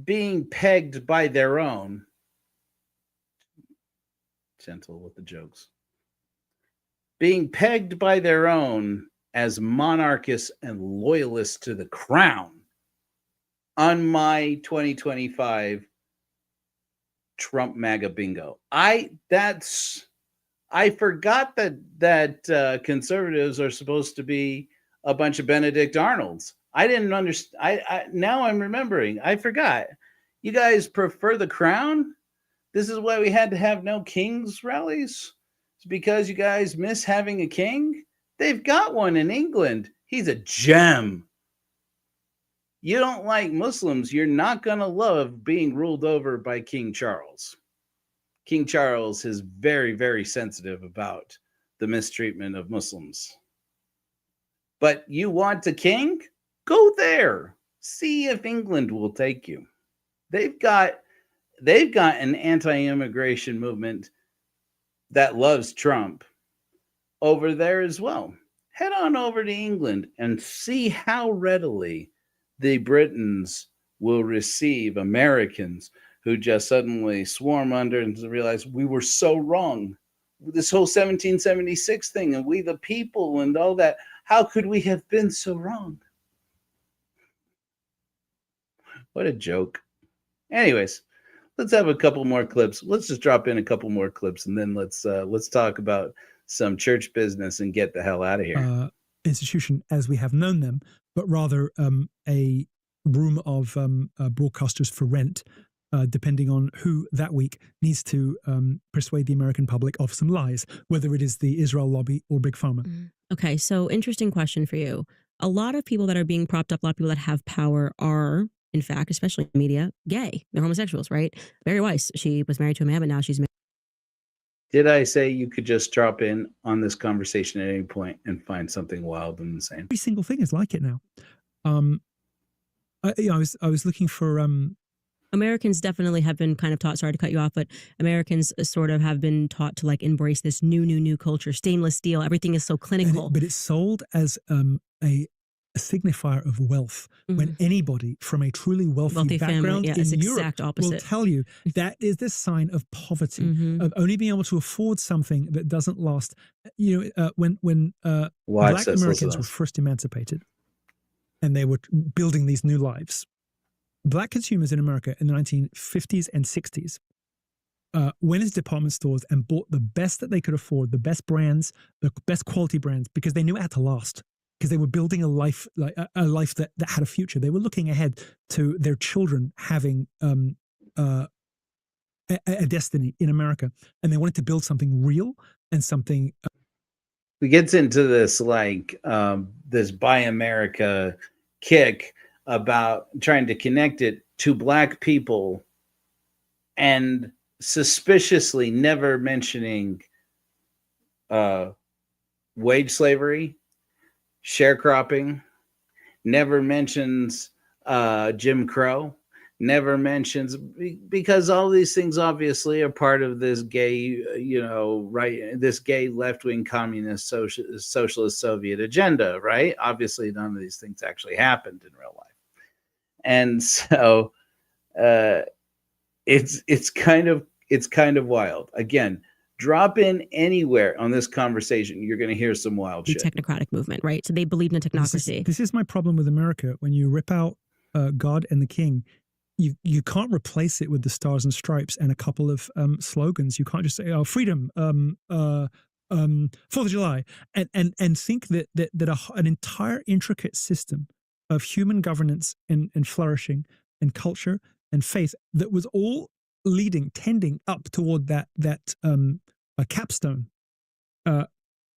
being pegged by their own. Gentle with the jokes. Being pegged by their own as monarchists and loyalists to the crown on my 2025 Trump MAGA bingo. I forgot that conservatives are supposed to be a bunch of Benedict Arnolds. I didn't understand. Now I'm remembering. I forgot. You guys prefer the crown? This is why we had to have no kings rallies? It's because you guys miss having a king? They've got one in England. He's a gem. You don't like Muslims, you're not going to love being ruled over by King Charles. King Charles is very, very sensitive about the mistreatment of Muslims. But you want a king? Go there. See if England will take you. They've got an anti-immigration movement that loves Trump over there as well. Head on over to England and see how readily the Britons will receive Americans who just suddenly swarm under and realize we were so wrong. This whole 1776 thing and we the people and all that. How could we have been so wrong? What a joke. Anyways, let's have a couple more clips. Let's just drop in a couple more clips and then let's talk about some church business and get the hell out of here. Institution as we have known them, but rather a room of broadcasters for rent, depending on who that week needs to persuade the American public of some lies, whether it is the Israel lobby or Big Pharma. Okay, so interesting question for you. A lot of people that are being propped up, a lot of people that have power are, in fact, especially in the media, gay. They're homosexuals, right? Barry Weiss, she was married to a man, but now she's married. Did I say you could just drop in on this conversation at any point and find something wild and insane? Every single thing is like it now. I was looking for Americans definitely have been kind of taught, sorry to cut you off, but Americans sort of have been taught to like embrace this new culture, stainless steel, everything is so clinical. But it's sold as a signifier of wealth, when anybody from a truly wealthy background family, in Europe exact opposite. will tell you that is the sign of poverty, of only being able to afford something that doesn't last. You know, when Black Americans were first emancipated and they were building these new lives, Black consumers in America in the 1950s and 60s went into department stores and bought the best that they could afford, the best brands, the best quality brands, because they knew it had to last. Because they were building a life, like a life that had a future. They were looking ahead to their children having a destiny in America, and they wanted to build something real and something. It gets into this like this Buy America kick about trying to connect it to Black people, and suspiciously never mentioning wage slavery, sharecropping, never mentions Jim Crow, never mentions, because all these things obviously are part of this gay, this gay left-wing communist socialist Soviet agenda, right? Obviously, none of these things actually happened in real life. And so it's kind of wild. Again, drop in anywhere on this conversation, you're going to hear some wild shit. Technocratic movement, right? So they believed in technocracy. This is my problem with America. When you rip out God and the King, you can't replace it with the Stars and Stripes and a couple of slogans. You can't just say, "Oh, freedom, 4th of July," and think that an entire intricate system of human governance and flourishing and culture and faith that was all tending up toward that a capstone on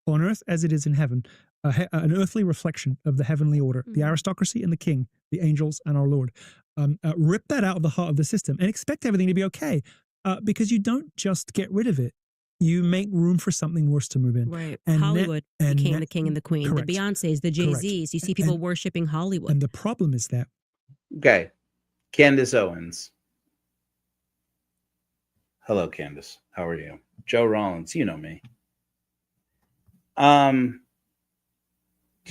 earth as it is in heaven, an earthly reflection of the heavenly order, the aristocracy and the king, the angels and our Lord. Rip that out of the heart of the system and expect everything to be okay, because you don't just get rid of it. You make room for something worse to move in. Right. And Hollywood became the king and the queen. Correct. The Beyoncés, the Jay-Z's. You see people worshiping Hollywood. And the problem is that. Okay. Candace Owens. Hello, Candace. How are you? Joe Rollins, you know me. Do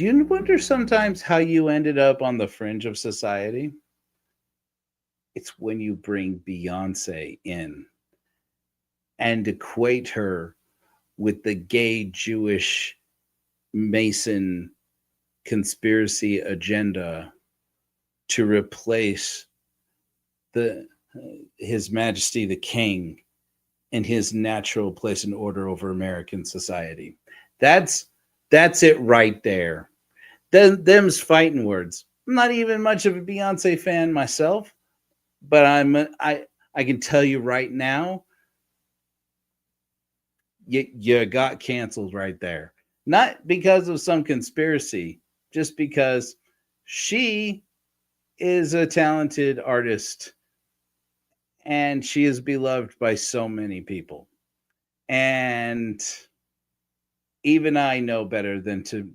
you wonder sometimes how you ended up on the fringe of society? It's when you bring Beyonce in and equate her with the gay Jewish Mason conspiracy agenda to replace His Majesty the King in his natural place and order over American society. That's it right there. Them's fighting words. I'm not even much of a Beyonce fan myself, but I can tell you right now, you got canceled right there. Not because of some conspiracy, just because she is a talented artist and she is beloved by so many people. And even I know better than to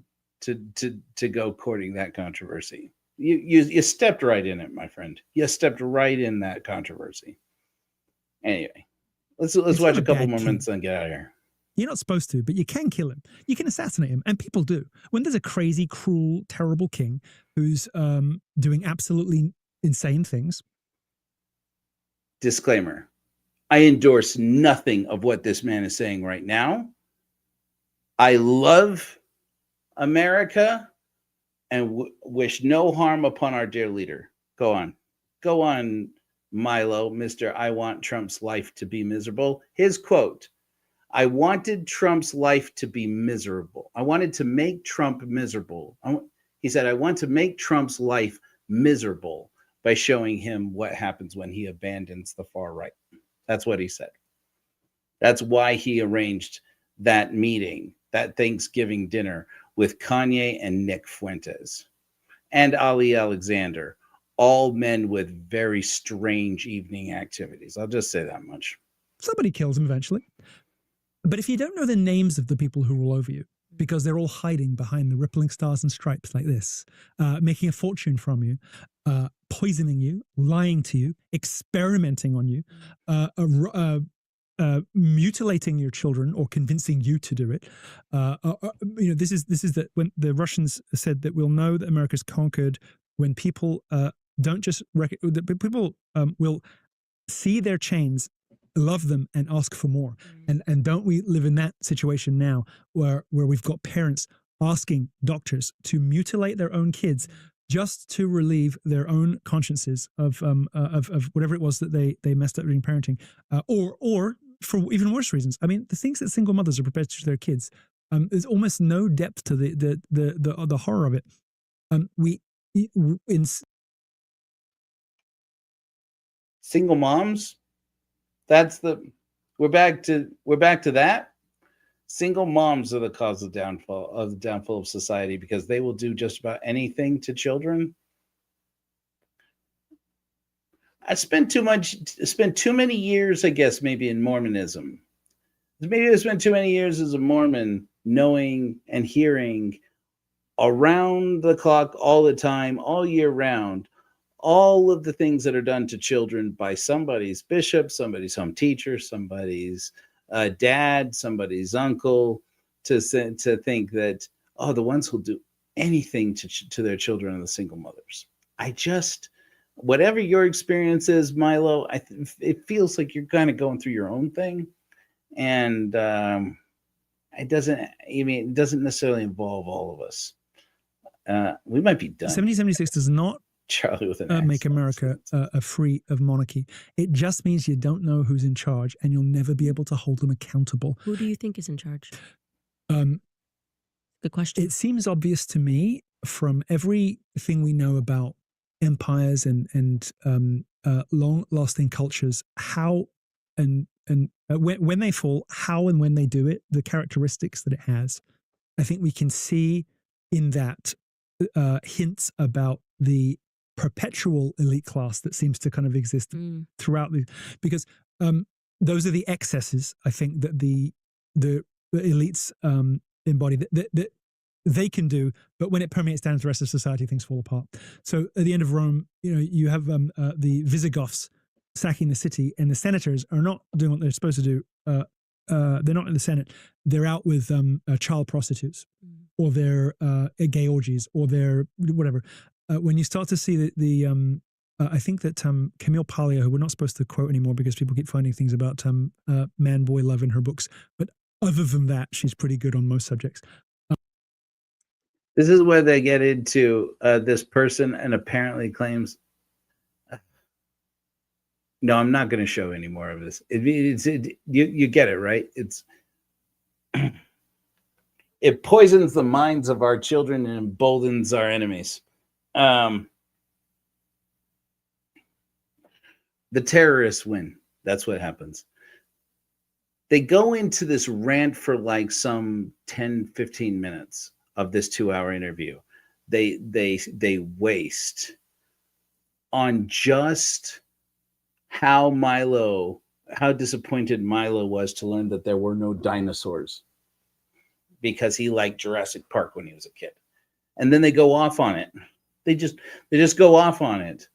go courting that controversy. You stepped right in it, my friend. You stepped right in that controversy. Anyway, let's watch a couple more minutes and get out of here. You're not supposed to, but you can kill him. You can assassinate him, and people do. When there's a crazy, cruel, terrible king who's doing absolutely insane things. Disclaimer. I endorse nothing of what this man is saying right now. I love America and wish no harm upon our dear leader. Go on, Milo, Mr. I want Trump's life to be miserable. His quote, I wanted Trump's life to be miserable. I wanted to make Trump miserable. He said, I want to make Trump's life miserable by showing him what happens when he abandons the far right. That's what he said. That's why he arranged that meeting, that Thanksgiving dinner with Kanye and Nick Fuentes and Ali Alexander, all men with very strange evening activities. I'll just say that much. Somebody kills him eventually. But if you don't know the names of the people who rule over you, because they're all hiding behind the rippling stars and stripes like this, making a fortune from you, poisoning you, lying to you, experimenting on you, mutilating your children or convincing you to do it. This is that when the Russians said that we'll know that America's conquered when people don't just people will see their chains, love them, and ask for more. And don't we live in that situation now where we've got parents asking doctors to mutilate their own kids just to relieve their own consciences of whatever it was that they messed up during parenting, or for even worse reasons. I mean, the things that single mothers are prepared to do to their kids, there's almost no depth to the horror of it. Single moms. We're back to that. Single moms are the cause of the downfall of society because they will do just about anything to children. I spent too many years, I guess, maybe in Mormonism. Maybe I spent too many years as a Mormon knowing and hearing around the clock, all the time, all year round, all of the things that are done to children by somebody's bishop, somebody's home teacher, somebody's dad, somebody's uncle, to think that, oh, the ones who'll do anything to their children are the single mothers. Whatever your experience is, Milo, it feels like you're kind of going through your own thing. And it doesn't necessarily involve all of us. We might be done. 1776 does not Charlie with an make America free of monarchy. It just means you don't know who's in charge, and you'll never be able to hold them accountable. Who do you think is in charge? Good question. It seems obvious to me from everything we know about empires and long-lasting cultures, how and when they fall, how and when they do it, the characteristics that it has. I think we can see in that hints about the perpetual elite class that seems to kind of exist throughout because those are the excesses I think that the elites embody that they can do, but when it permeates down to the rest of society, things fall apart. So at the end of Rome, you have the Visigoths sacking the city, and the senators are not doing what they're supposed to do. They're not in the Senate. They're out with child prostitutes, or their gay orgies, or their whatever. When you start to see the I think that Camille Paglia, who we're not supposed to quote anymore because people keep finding things about man-boy love in her books, but other than that, she's pretty good on most subjects. This is where they get into this person and apparently claims, no, I'm not going to show any more of this. You get it, right? It poisons the minds of our children and emboldens our enemies. The terrorists win. That's what happens. They go into this rant for like some 10, 15 minutes of this 2-hour interview. They waste on just how disappointed Milo was to learn that there were no dinosaurs because he liked Jurassic Park when he was a kid. And then they go off on it. They just go off on it.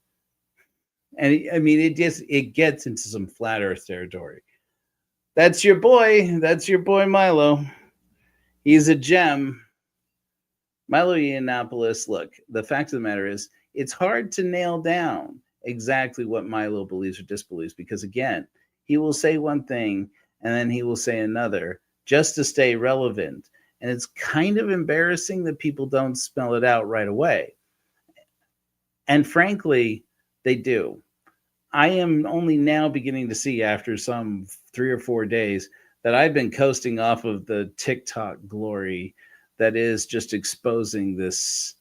And I mean, it gets into some flat earth territory. That's your boy Milo. He's a gem. Milo Yiannopoulos, look, the fact of the matter is, it's hard to nail down exactly what Milo believes or disbelieves because, again, he will say one thing and then he will say another just to stay relevant. And it's kind of embarrassing that people don't spell it out right away. And frankly, they do. I am only now beginning to see, after some 3 or 4 days, that I've been coasting off of the TikTok glory that is just exposing this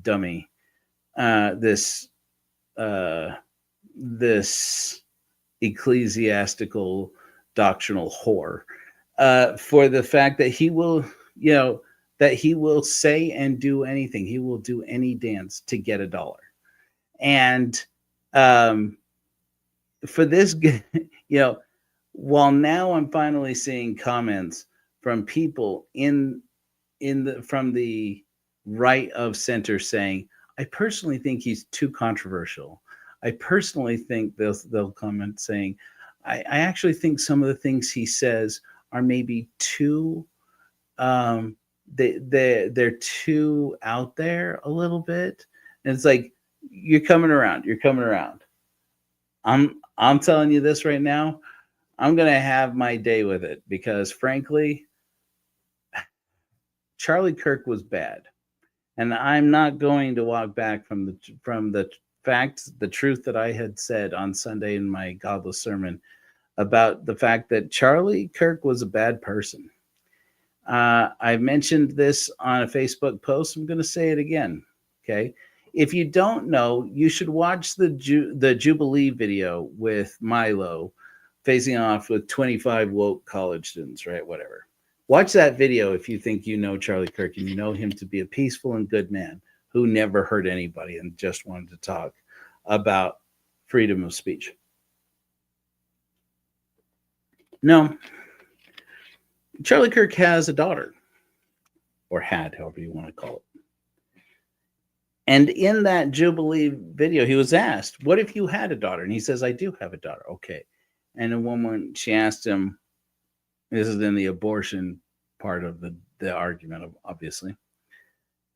dummy, this ecclesiastical doctrinal whore, for the fact that he will, say and do anything. He will do any dance to get $1. And for this, while now I'm finally seeing comments from people from the right of center saying, I personally think he's too controversial. I personally think they'll comment saying, I actually think some of the things he says are maybe too, they're too out there a little bit. And it's like, you're coming around. I'm telling you this right now. I'm going to have my day with it because, frankly, Charlie Kirik was bad. And I'm not going to walk back from the facts, the truth that I had said on Sunday in my godless sermon about the fact that Charlie Kirik was a bad person. I mentioned this on a Facebook post. I'm going to say it again. Okay. If you don't know, you should watch the Jubilee video with Milo facing off with 25 woke college students, right? Whatever. Watch that video if you think you know Charlie Kirik and you know him to be a peaceful and good man who never hurt anybody and just wanted to talk about freedom of speech. No. Charlie Kirik has a daughter, or had, however you want to call it. And in that Jubilee video, he was asked, what if you had a daughter? And he says, I do have a daughter. Okay. And a woman, she asked him, this is in the abortion part of the argument, obviously,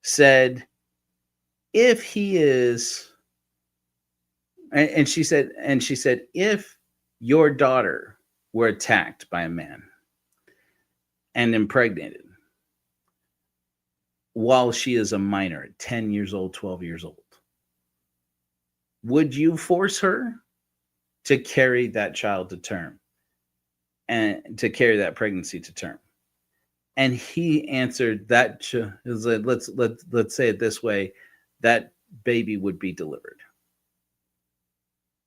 said, if he is, and she said, if your daughter were attacked by a man and impregnated while she is a minor at 10 years old, 12 years old, would you force her to carry that child to term and to carry that pregnancy to term? And he answered that, let's say it this way, that baby would be delivered.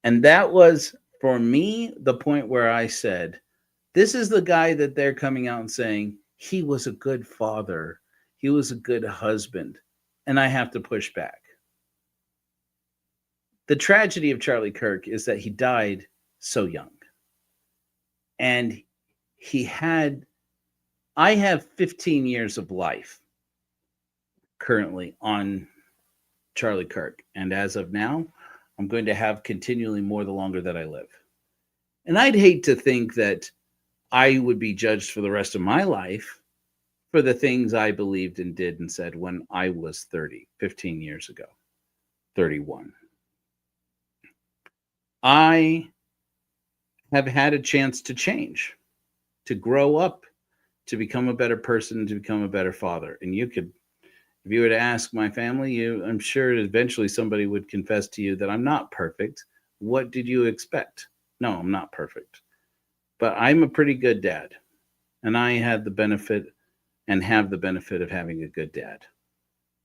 And that was, for me, the point where I said, this is the guy that they're coming out and saying, he was a good father. He was a good husband. And I have to push back. The tragedy of Charlie Kirk is that he died so young. And I have 15 years of life currently on Charlie Kirk. And as of now, I'm going to have continually more the longer that I live. And I'd hate to think that I would be judged for the rest of my life for the things I believed and did and said when I was 30, 15 years ago, 31. I have had a chance to change, to grow up, to become a better person, to become a better father. And you could, if you were to ask my family, I'm sure eventually somebody would confess to you that I'm not perfect. What did you expect? No, I'm not perfect. But I'm a pretty good dad. And I had the benefit and have the benefit of having a good dad.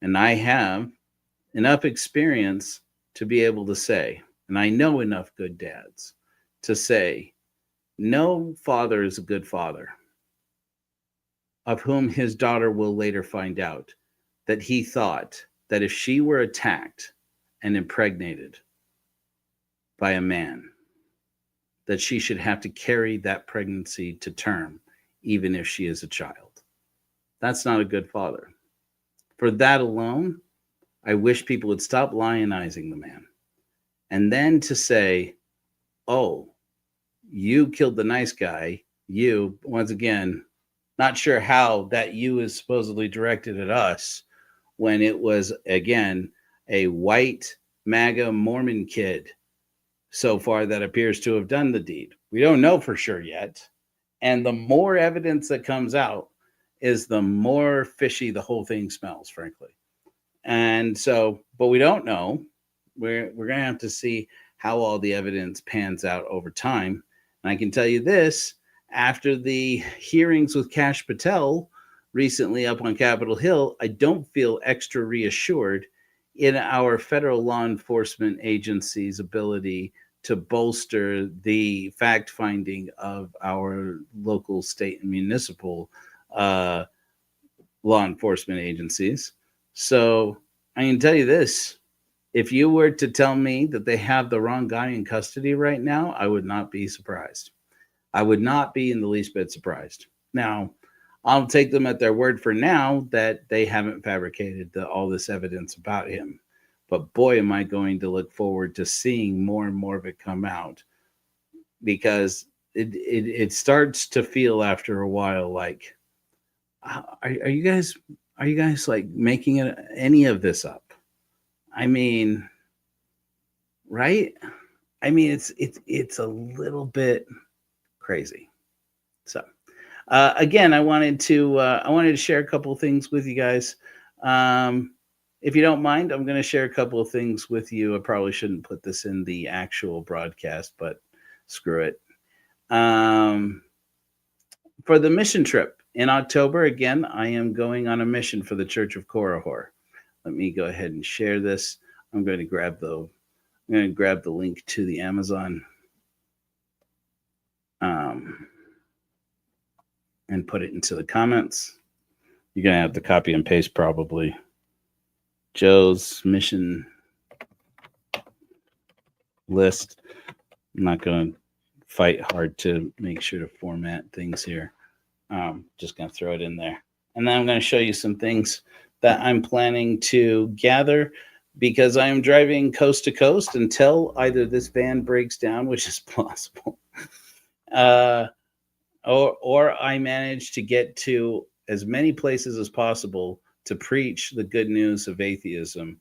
And I have enough experience to be able to say, and I know enough good dads to say, no father is a good father, of whom his daughter will later find out that he thought that if she were attacked and impregnated by a man, that she should have to carry that pregnancy to term, even if she is a child. That's not a good father. For that alone, I wish people would stop lionizing the man. And then to say, oh, you killed the nice guy. You, once again, not sure how that you is supposedly directed at us when it was, again, a white MAGA Mormon kid so far that appears to have done the deed. We don't know for sure yet. And the more evidence that comes out is the more fishy the whole thing smells, frankly. And so, but we don't know. We're going to have to see how all the evidence pans out over time. And I can tell you this, after the hearings with Kash Patel recently up on Capitol Hill, I don't feel extra reassured in our federal law enforcement agency's ability to bolster the fact finding of our local, state, and municipal law enforcement agencies. So I can tell you this, if you were to tell me that they have the wrong guy in custody right now, I would not be surprised. I would not be in the least bit surprised. Now, I'll take them at their word for now that they haven't fabricated all this evidence about him. But boy, am I going to look forward to seeing more and more of it come out, because it starts to feel after a while like, are you guys like making any of this up? I mean, right? I mean, it's a little bit crazy. So again, I wanted to share a couple of things with you guys. If you don't mind, I'm going to share a couple of things with you. I probably shouldn't put this in the actual broadcast, but screw it. For the mission trip in October, again, I am going on a mission for the Church of Korihor. Let me go ahead and share this. I'm going to grab the link to the Amazon and put it into the comments. You're going to have to copy and paste probably Joe's mission list. I'm not going to fight hard to make sure to format things here. Just going to throw it in there. And then I'm going to show you some things that I'm planning to gather, because I am driving coast to coast until either this van breaks down, which is possible, or I manage to get to as many places as possible to preach the good news of atheism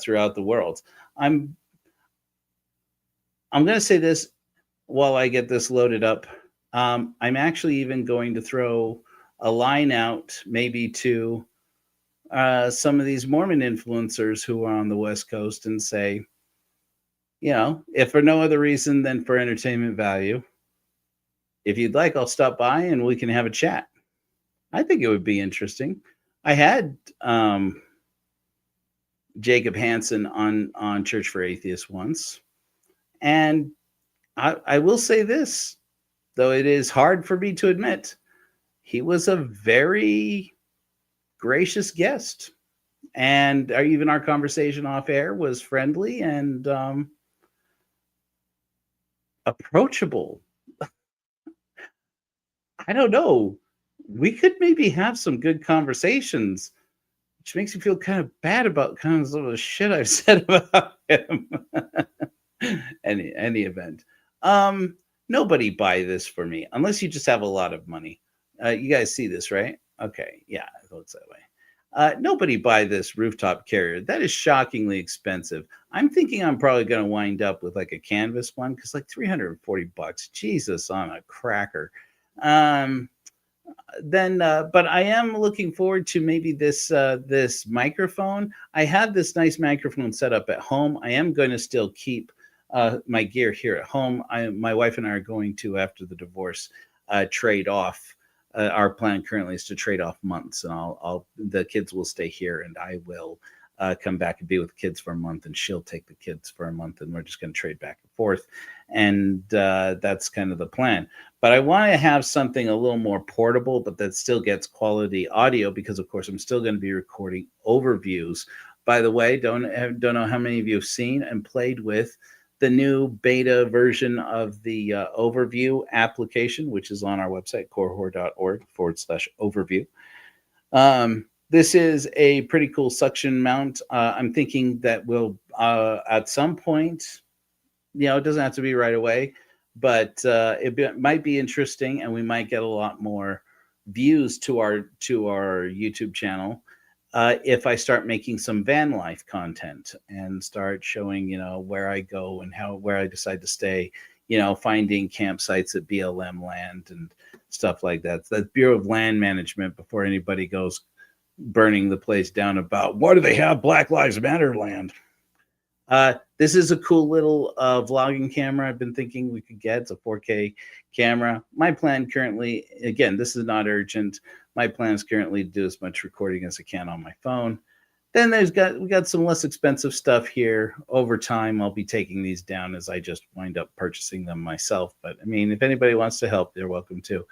throughout the world. I'm going to say this while I get this loaded up. I'm actually even going to throw a line out maybe to some of these Mormon influencers who are on the West Coast and say, if for no other reason than for entertainment value, if you'd like, I'll stop by and we can have a chat. I think it would be interesting. I had Jacob Hansen on Church for Atheists once, and I will say this, though it is hard for me to admit, he was a very gracious guest. And even our conversation off air was friendly and approachable. I don't know. We could maybe have some good conversations, which makes me feel kind of bad about kind of some of the shit I've said about him. Any event. Nobody buy this for me unless you just have a lot of money. You guys see this, right? Okay, yeah, it looks that way. Nobody buy this rooftop carrier. That is shockingly expensive. I'm thinking I'm probably going to wind up with like a canvas one because like $340. Jesus on a cracker. But I am looking forward to maybe this microphone. I have this nice microphone set up at home. I am going to still keep my gear here at home. My wife and I are going to, after the divorce, trade off. Our plan currently is to trade off months, and the kids will stay here, and I will come back and be with the kids for a month, and she'll take the kids for a month, and we're just going to trade back and forth. And that's kind of the plan. But I want to have something a little more portable, but that still gets quality audio because, of course, I'm still going to be recording overviews. By the way, don't know how many of you have seen and played with the new beta version of the overview application, which is on our website, corehor.org/overview. This is a pretty cool suction mount. I'm thinking that we'll, at some point, it doesn't have to be right away, but might be interesting, and we might get a lot more views to our YouTube channel if I start making some van life content and start showing, where I go and where I decide to stay, finding campsites at BLM land and stuff like that. That's Bureau of Land Management before anybody goes burning the place down about why do they have Black Lives Matter land. This is a cool little vlogging camera I've been thinking we could get. It's a 4K camera. My plan currently, again, this is not urgent. My plan is currently to do as much recording as I can on my phone. Then we got some less expensive stuff here. Over time, I'll be taking these down as I just wind up purchasing them myself. But I mean, if anybody wants to help, they're welcome to.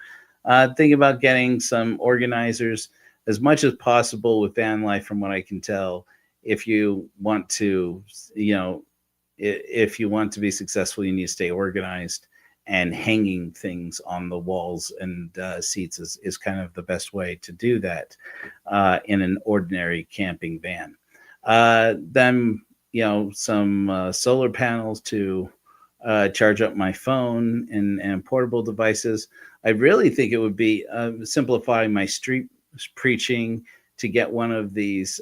Thinking about getting some organizers as much as possible with van life, from what I can tell. If you want to, if you want to be successful, you need to stay organized, and hanging things on the walls and seats is kind of the best way to do that in an ordinary camping van. Then, some solar panels to charge up my phone and portable devices. I really think it would be simplifying my street preaching to get one of these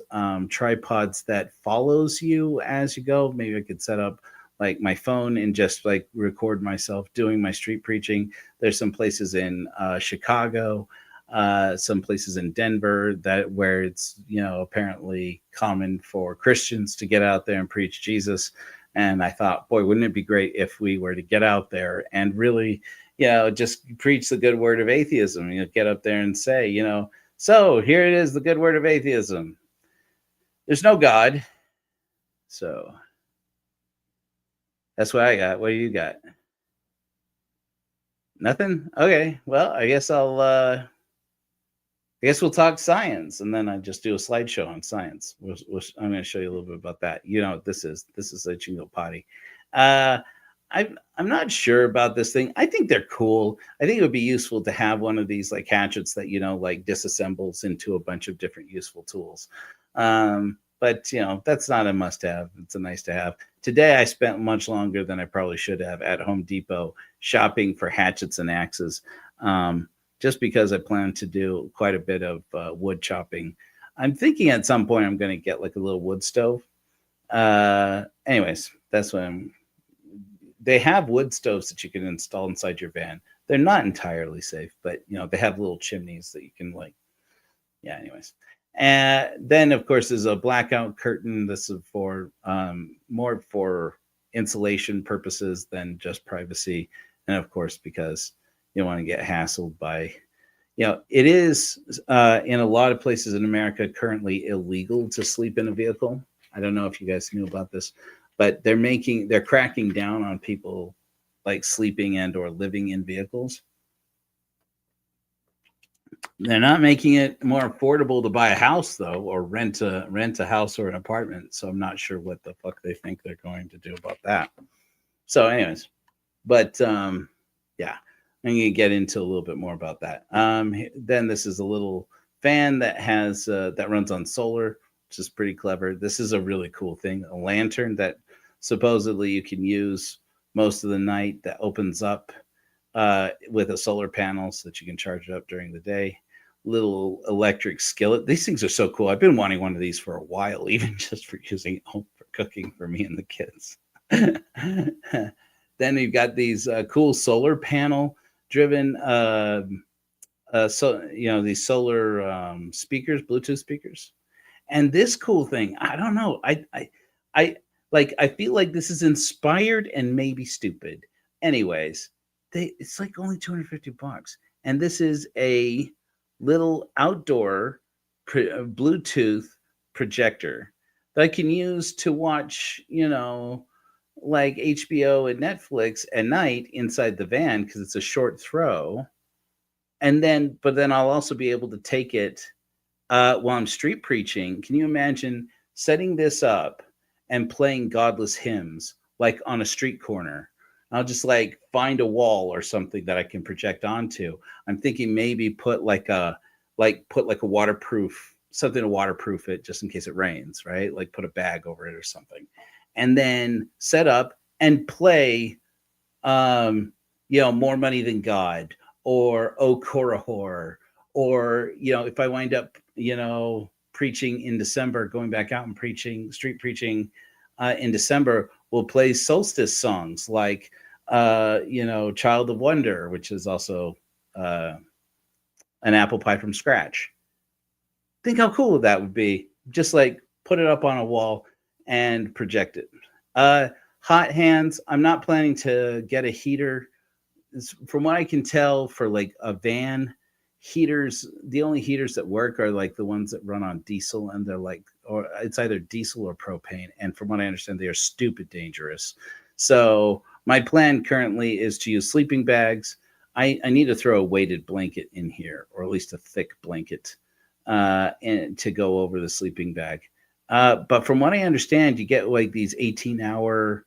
tripods that follows you as you go. Maybe I could set up like my phone and just like record myself doing my street preaching. There's some places in Chicago, some places in Denver where it's, apparently common for Christians to get out there and preach Jesus. And I thought, boy, wouldn't it be great if we were to get out there and really, just preach the good word of atheism, get up there and say, so here it is, the good word of atheism. There's no God. So that's what I got. What do you got? Nothing? Okay. Well, I guess we'll talk science, and then I just do a slideshow on science. I'm going to show you a little bit about that. This is a Chingo potty. I'm not sure about this thing. I think they're cool. I think it would be useful to have one of these like hatchets that, like disassembles into a bunch of different useful tools. But that's not a must have. It's a nice to have. Today, I spent much longer than I probably should have at Home Depot shopping for hatchets and axes, just because I plan to do quite a bit of wood chopping. I'm thinking at some point I'm going to get like a little wood stove. Anyways, that's what they have wood stoves that you can install inside your van. They're not entirely safe, but they have little chimneys that you can anyways. And then of course there's a blackout curtain. This is for more for insulation purposes than just privacy. And of course, because you don't want to get hassled by, it is in a lot of places in America currently illegal to sleep in a vehicle. I don't know if you guys knew about this, but they're cracking down on people like sleeping and or living in vehicles. They're not making it more affordable to buy a house though, or rent a house or an apartment. So I'm not sure what the fuck they think they're going to do about that. So, anyways, but yeah, I'm gonna get into a little bit more about that. Then this is a little fan that has that runs on solar, which is pretty clever. This is a really cool thing, a lantern that supposedly you can use most of the night that opens up with a solar panel so that you can charge it up during the day. Little electric skillet. These things are so cool. I've been wanting one of these for a while, even just for using it home for cooking for me and the kids. Then we've got these cool solar panel driven so these solar speakers, Bluetooth speakers. And this cool thing, I don't know. I feel like this is inspired and maybe stupid. Anyways, it's like only $250. And this is a little outdoor Bluetooth projector that I can use to watch, like HBO and Netflix at night inside the van because it's a short throw. But then I'll also be able to take it while I'm street preaching. Can you imagine setting this up and playing godless hymns like on a street corner? I'll just like find a wall or something that I can project onto. I'm thinking maybe put like a waterproof, something to waterproof it just in case it rains, right? Like put a bag over it or something. And then set up and play More Money Than God or O Korahor, or if I wind up preaching in December, going back out and preaching, street preaching in December, we'll play solstice songs like Child of Wonder, which is also an apple pie from scratch. Think how cool that would be. Just like put it up on a wall and project it. Hot hands. I'm not planning to get a heater. From what I can tell, for like a van, heaters, the only heaters that work are like the ones that run on diesel, and they're like, or it's either diesel or propane. And from what I understand, they are stupid dangerous. So my plan currently is to use sleeping bags. I need to throw a weighted blanket in here, or at least a thick blanket, and to go over the sleeping bag. But from what I understand, you get like these 18-hour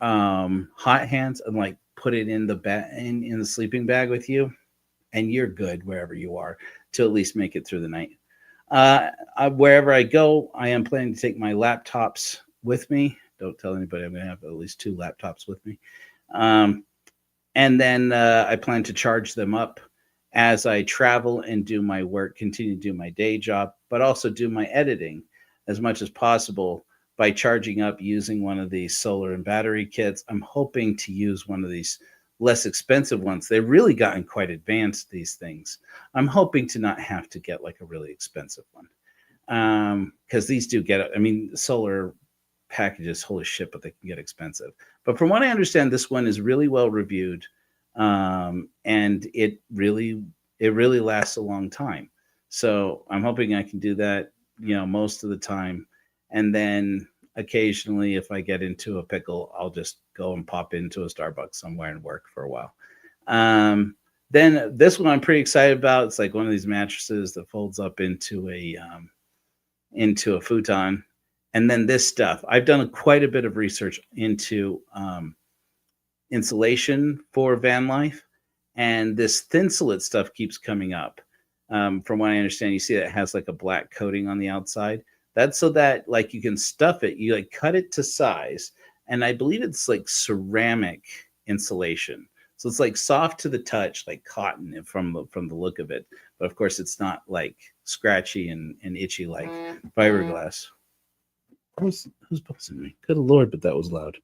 hot hands and like put it in the in the sleeping bag with you, and you're good wherever you are to at least make it through the night. Wherever I go, I am planning to take my laptops with me. Don't tell anybody I'm going to have at least 2 laptops with me. And then I plan to charge them up as I travel and do my work, continue to do my day job, but also do my editing as much as possible by charging up using one of these solar and battery kits. I'm hoping to use one of these less expensive ones. They've really gotten quite advanced, these things. I'm hoping to not have to get like a really expensive one, because these do get, solar packages, holy shit, but they can get expensive. But from what I understand, this one is really well reviewed, and it really lasts a long time. So I'm hoping I can do that, most of the time. And then occasionally, if I get into a pickle, I'll just go and pop into a Starbucks somewhere and work for a while. Then this one I'm pretty excited about. It's like one of these mattresses that folds up into a futon. And then this stuff, I've done quite a bit of research into insulation for van life, and this Thinsulate stuff keeps coming up. From what I understand, you see that it has like a black coating on the outside. That's so that like you can stuff it, you like cut it to size, and I believe it's like ceramic insulation. So it's like soft to the touch, like cotton from the look of it. But of course, it's not like scratchy and itchy like fiberglass. Who's buzzing me? Good Lord, but that was loud.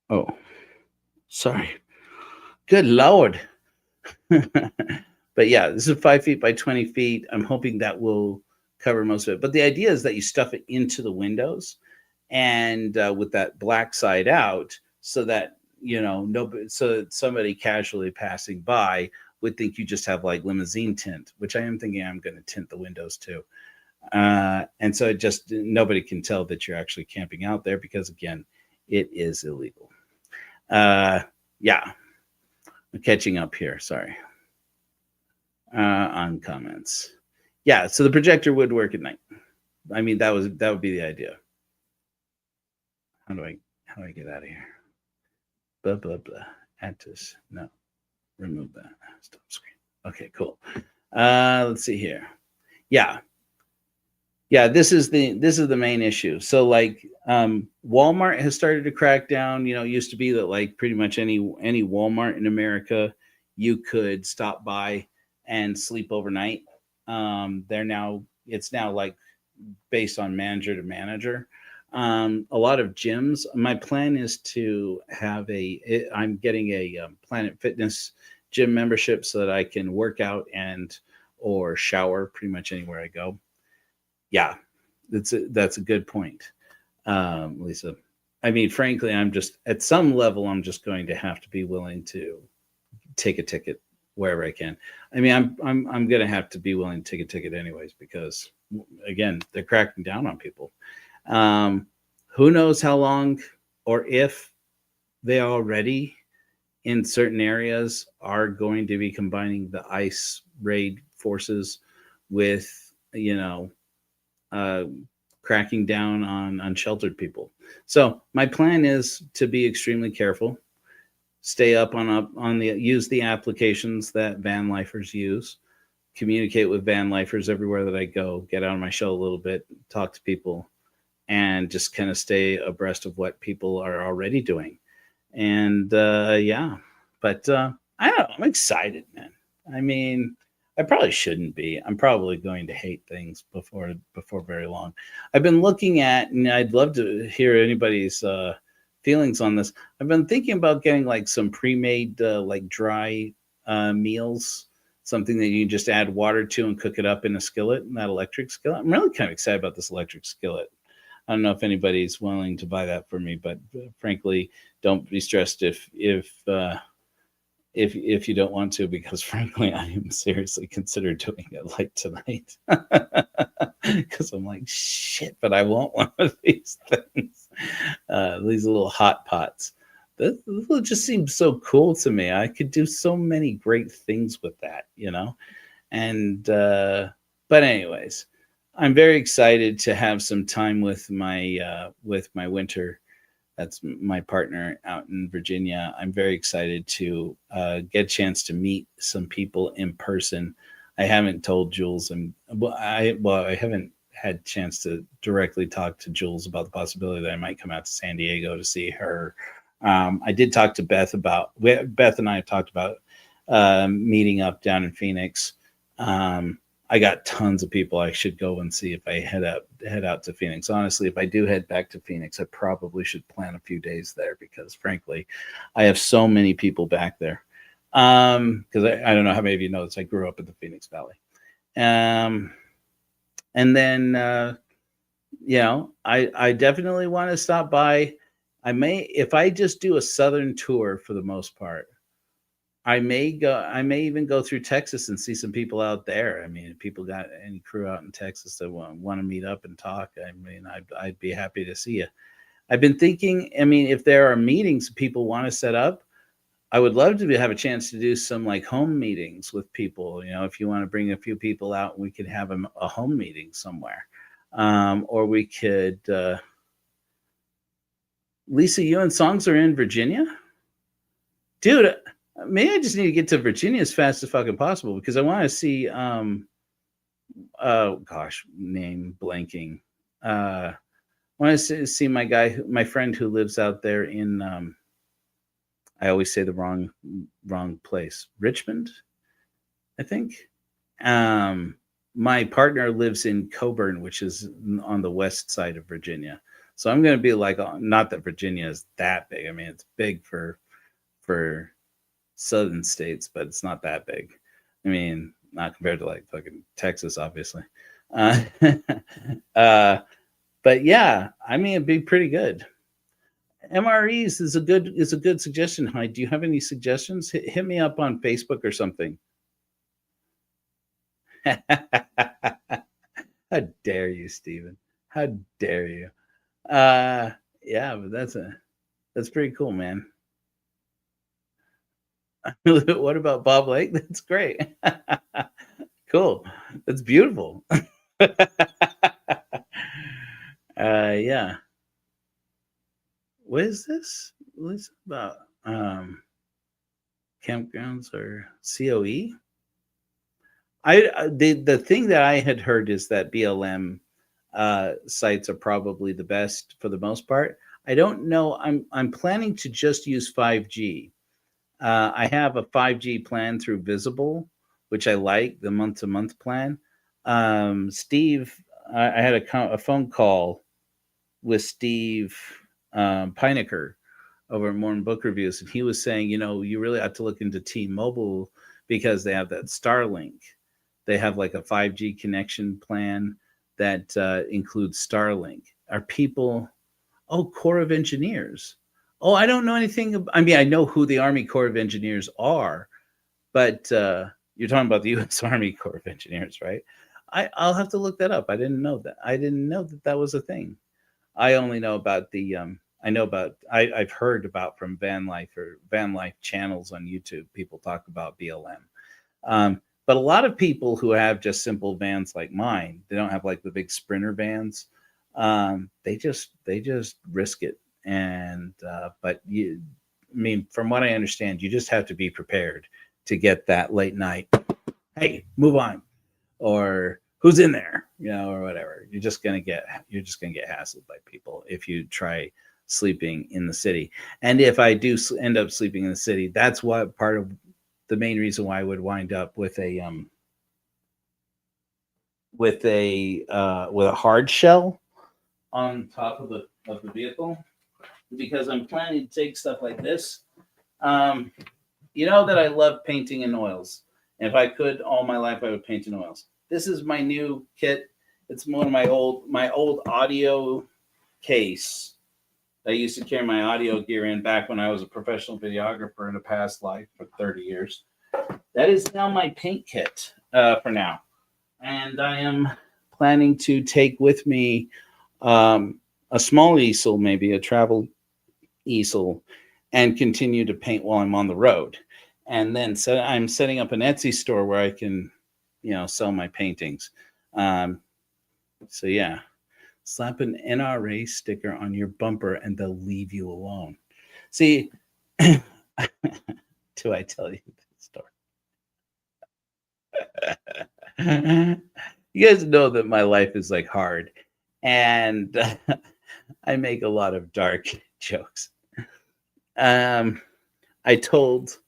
Oh, sorry. Good Lord. But yeah, this is 5 feet by 20 feet. I'm hoping that will cover most of it. But the idea is that you stuff it into the windows, and with that black side out, so that so that somebody casually passing by would think you just have like limousine tint, which I am thinking I'm going to tint the windows too. And so nobody can tell that you're actually camping out there, because again, it is illegal. Yeah. I'm catching up here. Sorry. On comments. Yeah, so the projector would work at night. I mean, that would be the idea. How do I get out of here? Blah blah blah. Add this. No. Remove that. Stop screen. Okay, cool. Let's see here. Yeah. This is the main issue. So like Walmart has started to crack down. It used to be that like pretty much any Walmart in America you could stop by and sleep overnight. It's now like based on manager to manager. A lot of gyms. My plan is to have I'm getting a Planet Fitness gym membership so that I can work out or shower pretty much anywhere I go. Yeah, that's a good point, Lisa. I mean, frankly, I'm just at some level, I'm just going to have to be willing to take a ticket wherever I can. I mean, I'm going to have to be willing to take a ticket anyways, because again, they're cracking down on people. Who knows how long or if they already in certain areas are going to be combining the ICE raid forces with, cracking down on unsheltered people. So my plan is to be extremely careful, stay up use the applications that van lifers use, communicate with van lifers everywhere that I go, get out of my shell a little bit, talk to people, and just kind of stay abreast of what people are already doing. And but I don't know, I'm excited, man. I mean, I probably shouldn't be. I'm probably going to hate things before very long. I've been looking at, and I'd love to hear anybody's feelings on this. I've been thinking about getting like some pre-made like dry meals, something that you can just add water to and cook it up in a skillet, that electric skillet. I'm really kind of excited about this electric skillet. I don't know if anybody's willing to buy that for me, but frankly, don't be stressed if you don't want to, because frankly, I am seriously consider doing it like tonight, because I'm like, shit, but I want one of these things, these little hot pots. This just seems so cool to me. I could do so many great things with that, and but anyways, I'm very excited to have some time with my Winter. That's my partner out in Virginia. I'm very excited to get a chance to meet some people in person. I haven't told Jules, I haven't had a chance to directly talk to Jules about the possibility that I might come out to San Diego to see her. I did talk to Beth Beth and I have talked about meeting up down in Phoenix. I got tons of people I should go and see if I head out to Phoenix. Honestly, if I do head back to Phoenix, I probably should plan a few days there, because frankly, I have so many people back there. Because I don't know how many of you know this. I grew up in the Phoenix Valley. And then, I definitely want to stop by. If I just do a Southern tour for the most part, I may even go through Texas and see some people out there. I mean, if people got any crew out in Texas that want to meet up and talk, I mean, I'd be happy to see you. I've been thinking, I mean, if there are meetings people want to set up, I would love to have a chance to do some like home meetings with people. If you want to bring a few people out, we could have a home meeting somewhere. Or we could, Lisa, you and Songs are in Virginia? Dude, maybe I just need to get to Virginia as fast as fucking possible, because I want to see, name blanking. I want to see my friend who lives out there in, I always say the wrong place, Richmond, I think. My partner lives in Coburn, which is on the west side of Virginia. So I'm going to be like, not that Virginia is that big. I mean, it's big for southern states, but it's not that big. I mean, not compared to like fucking Texas, obviously. But yeah, I mean, it'd be pretty good. MREs is a good suggestion. Hi, do you have any suggestions? Hit me up on Facebook or something. How dare you, Steven? How dare you? Yeah, but that's pretty cool, man. What about Bob Lake? That's great. Cool. That's beautiful. Yeah. What is this? What is it about? Campgrounds or COE? The thing that I had heard is that BLM sites are probably the best for the most part. I don't know. I'm planning to just use 5G. I have a 5G plan through Visible, which I like, the month-to-month plan. Steve, I had a phone call with Steve Pinecker over at Morning Book Reviews, and he was saying, you really have to look into T-Mobile because they have that Starlink. They have like a 5G connection plan that includes Starlink. Are people, Corps of Engineers. Oh, I don't know anything. I mean, I know who the Army Corps of Engineers are, but you're talking about the U.S. Army Corps of Engineers, right? I'll have to look that up. I didn't know that. I didn't know that was a thing. I only know about the I've heard about from van life channels on YouTube. People talk about BLM. But a lot of people who have just simple vans like mine, they don't have like the big Sprinter vans. They just risk it. And from what I understand, you just have to be prepared to get that late night. Hey, move on, or who's in there, or whatever. You're just gonna get hassled by people if you try sleeping in the city. And if I do end up sleeping in the city, that's what part of the main reason why I would wind up with a hard shell on top of the vehicle, because I'm planning to take stuff like this. You know that I love painting in oils. And if I could, all my life, I would paint in oils. This is my new kit. It's one of my old audio case. I used to carry my audio gear in back when I was a professional videographer in a past life for 30 years. That is now my paint kit for now. And I am planning to take with me a small easel, maybe a travel easel, and continue to paint while I'm on the road. And then I'm setting up an Etsy store where I can, sell my paintings. So yeah, slap an NRA sticker on your bumper and they'll leave you alone. See, do I tell you this story? You guys know that my life is like hard, and I make a lot of dark jokes. I told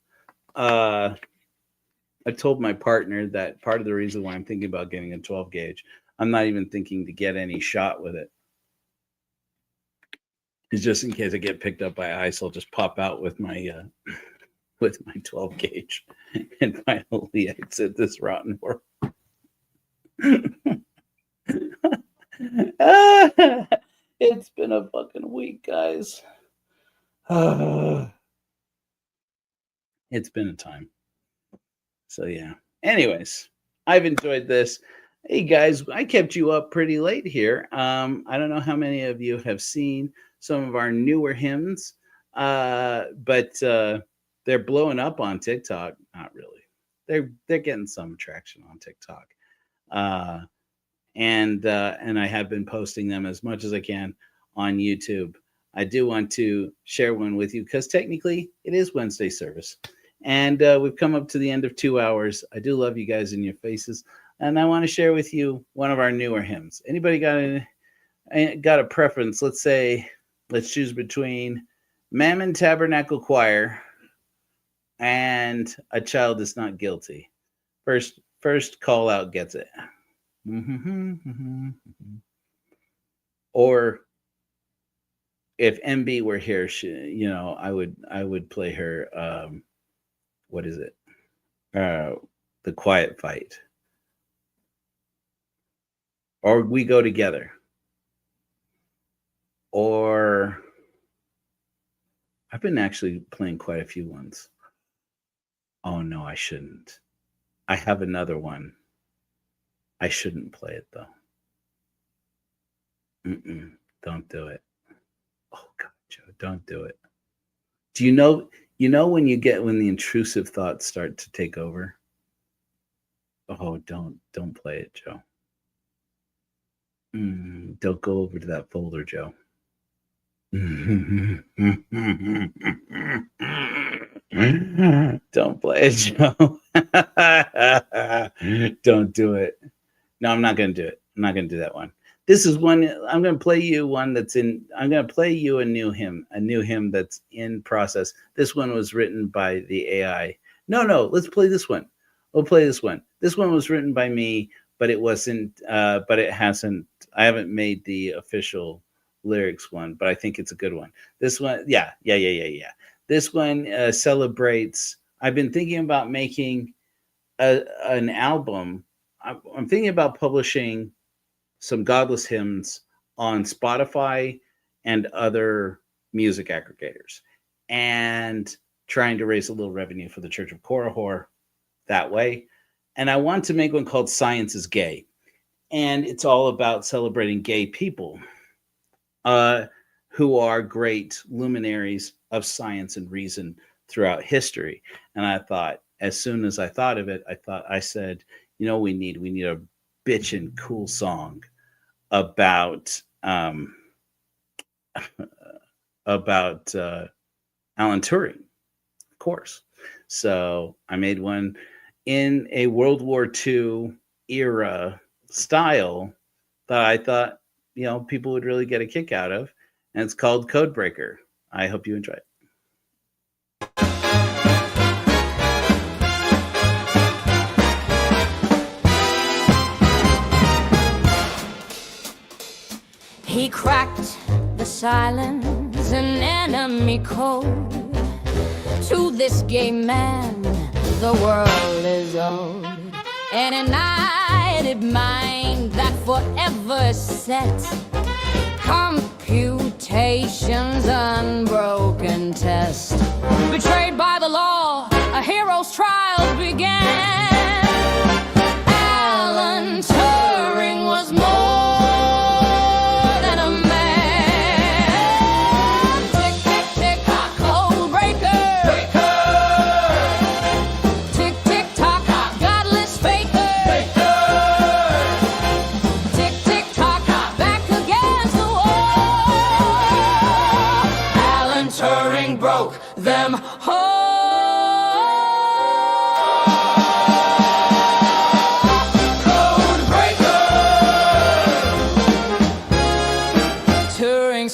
my partner that part of the reason why I'm thinking about getting a 12 gauge, I'm not even thinking to get any shot with it, is just in case I get picked up by ICE, I'll just pop out with my 12 gauge and finally exit this rotten world. It's been a fucking week, guys. It's been a time. So yeah. Anyways, I've enjoyed this. Hey guys, I kept you up pretty late here. I don't know how many of you have seen some of our newer hymns, but they're blowing up on TikTok. Not really. They're getting some traction on TikTok. And I have been posting them as much as I can on YouTube. I do want to share one with you because technically it is Wednesday service. And we've come up to the end of 2 hours. I do love you guys in your faces. And I want to share with you one of our newer hymns. Anybody got a preference? Let's choose between Mammon Tabernacle Choir and A Child Is Not Guilty. First call out gets it. Or if MB were here, I would play her. What is it? The Quiet Fight. Or We Go Together. Or I've been actually playing quite a few ones. Oh no, I shouldn't. I have another one. I shouldn't play it though. Don't do it. Oh God, Joe, don't do it. Do you You know when the intrusive thoughts start to take over? Oh, don't play it, Joe. Don't go over to that folder, Joe. Don't play it, Joe. Don't do it. No, I'm not going to do it. I'm not going to do that one. This is one. I'm going to play you one that's in. I'm going to play you a new hymn that's in process. This one was written by the AI. No, let's play this one. We'll play this one. This one was written by me, but it wasn't. But it hasn't. I haven't made the official lyrics one, but I think it's a good one. This one, yeah. This one celebrates. I've been thinking about making an album. I'm thinking about publishing some godless hymns on Spotify and other music aggregators, and trying to raise a little revenue for the Church of Korihor that way. And I want to make one called Science is Gay. And it's all about celebrating gay people who are great luminaries of science and reason throughout history. And I thought, as soon as I thought of it, I said, you know, we need a bitchin' cool song about Alan Turing, of course. So I made one in a World War II era style that I thought, you know, people would really get a kick out of. And it's called Codebreaker. I hope you enjoy it. He cracked the silence, an enemy code. To this gay man, the world is owed. An united mind that forever set computation's unbroken test. Betrayed by the law, a hero's trials began. Alan Turing was more than a man. Tick, tick, tick, tock, code breaker. Tick, tick, tock, godless faker. Tick, tick, tock, back against the wall. Alan Turing broke them all.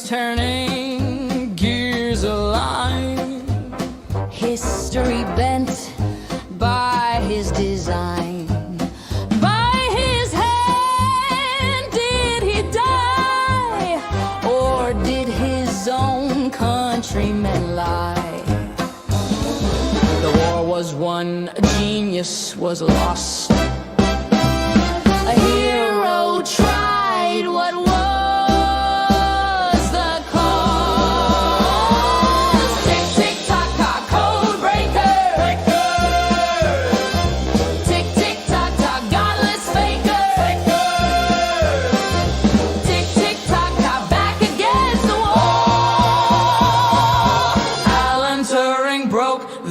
Turning gears align, history bent by his design. By his hand did he die, or did his own countrymen lie? The war was won, a genius was lost. A hero tried what was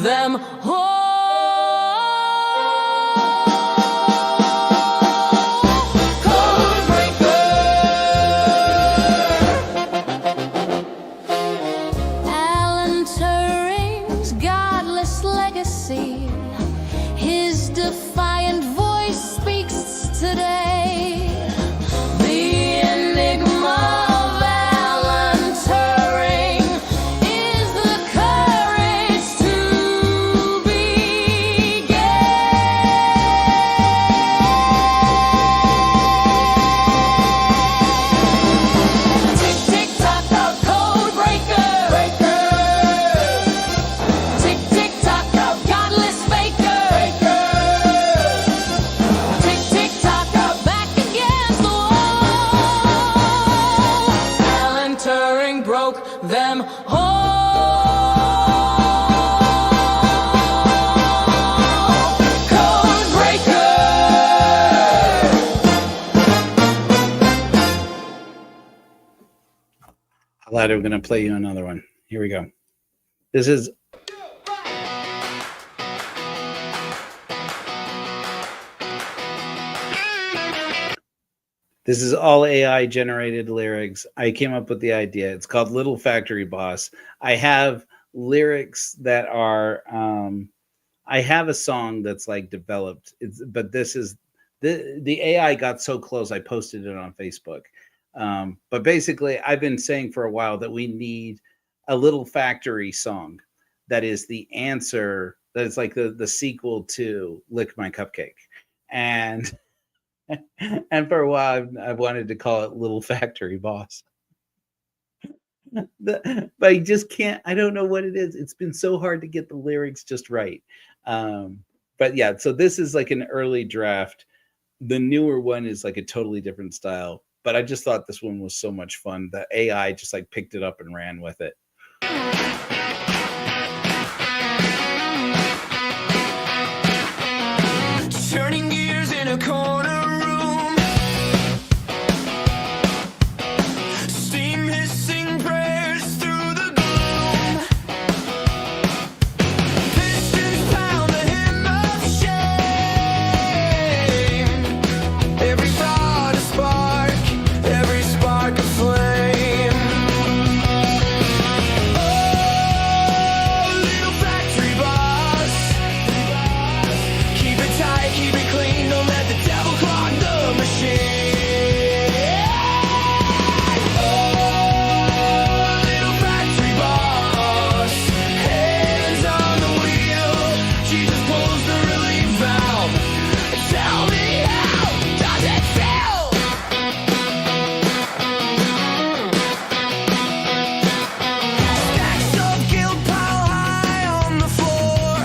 them Alan Turing's godless legacy, his defiant voice speaks today. The enigma of Alan Turing is the courage to be gay. Tick, tick, tock, tock, code breaker. Tick, tick, tock, tock, godless faker. Tick, tick, tock, tock, back against the wall. Alan Turing broke them all. Code breaker. Later, we're going to play you another one. Here we go. This is This is all AI generated lyrics. I came up with the idea. It's called Little Factory Boss. I have lyrics that are I have a song that's like developed. But this is the AI got so close I posted it on Facebook. But basically I've been saying for a while that we need a Little Factory song that is the answer, that is like the sequel to Lick My Cupcake. And and for a while I've wanted to call it Little Factory Boss. But I just can't. I don't know what it is. It's been so hard to get the lyrics just right. But yeah, so this is like an early draft. The newer one is like a totally different style. But I just thought this one was so much fun. The AI just like picked it up and ran with it. Turning gears in a corner room, steam hissing prayers through the gloom, pistons pound the hymn of shame, every thought a spark, every spark a flame. Oh, little factory boss, keep it tight, keep it clean, don't let the devil clog the machine. Oh, little factory boss, hands on the wheel, Jesus pulls the relief valve. Tell me, how does it feel? Stacks of guilt pile high on the floor,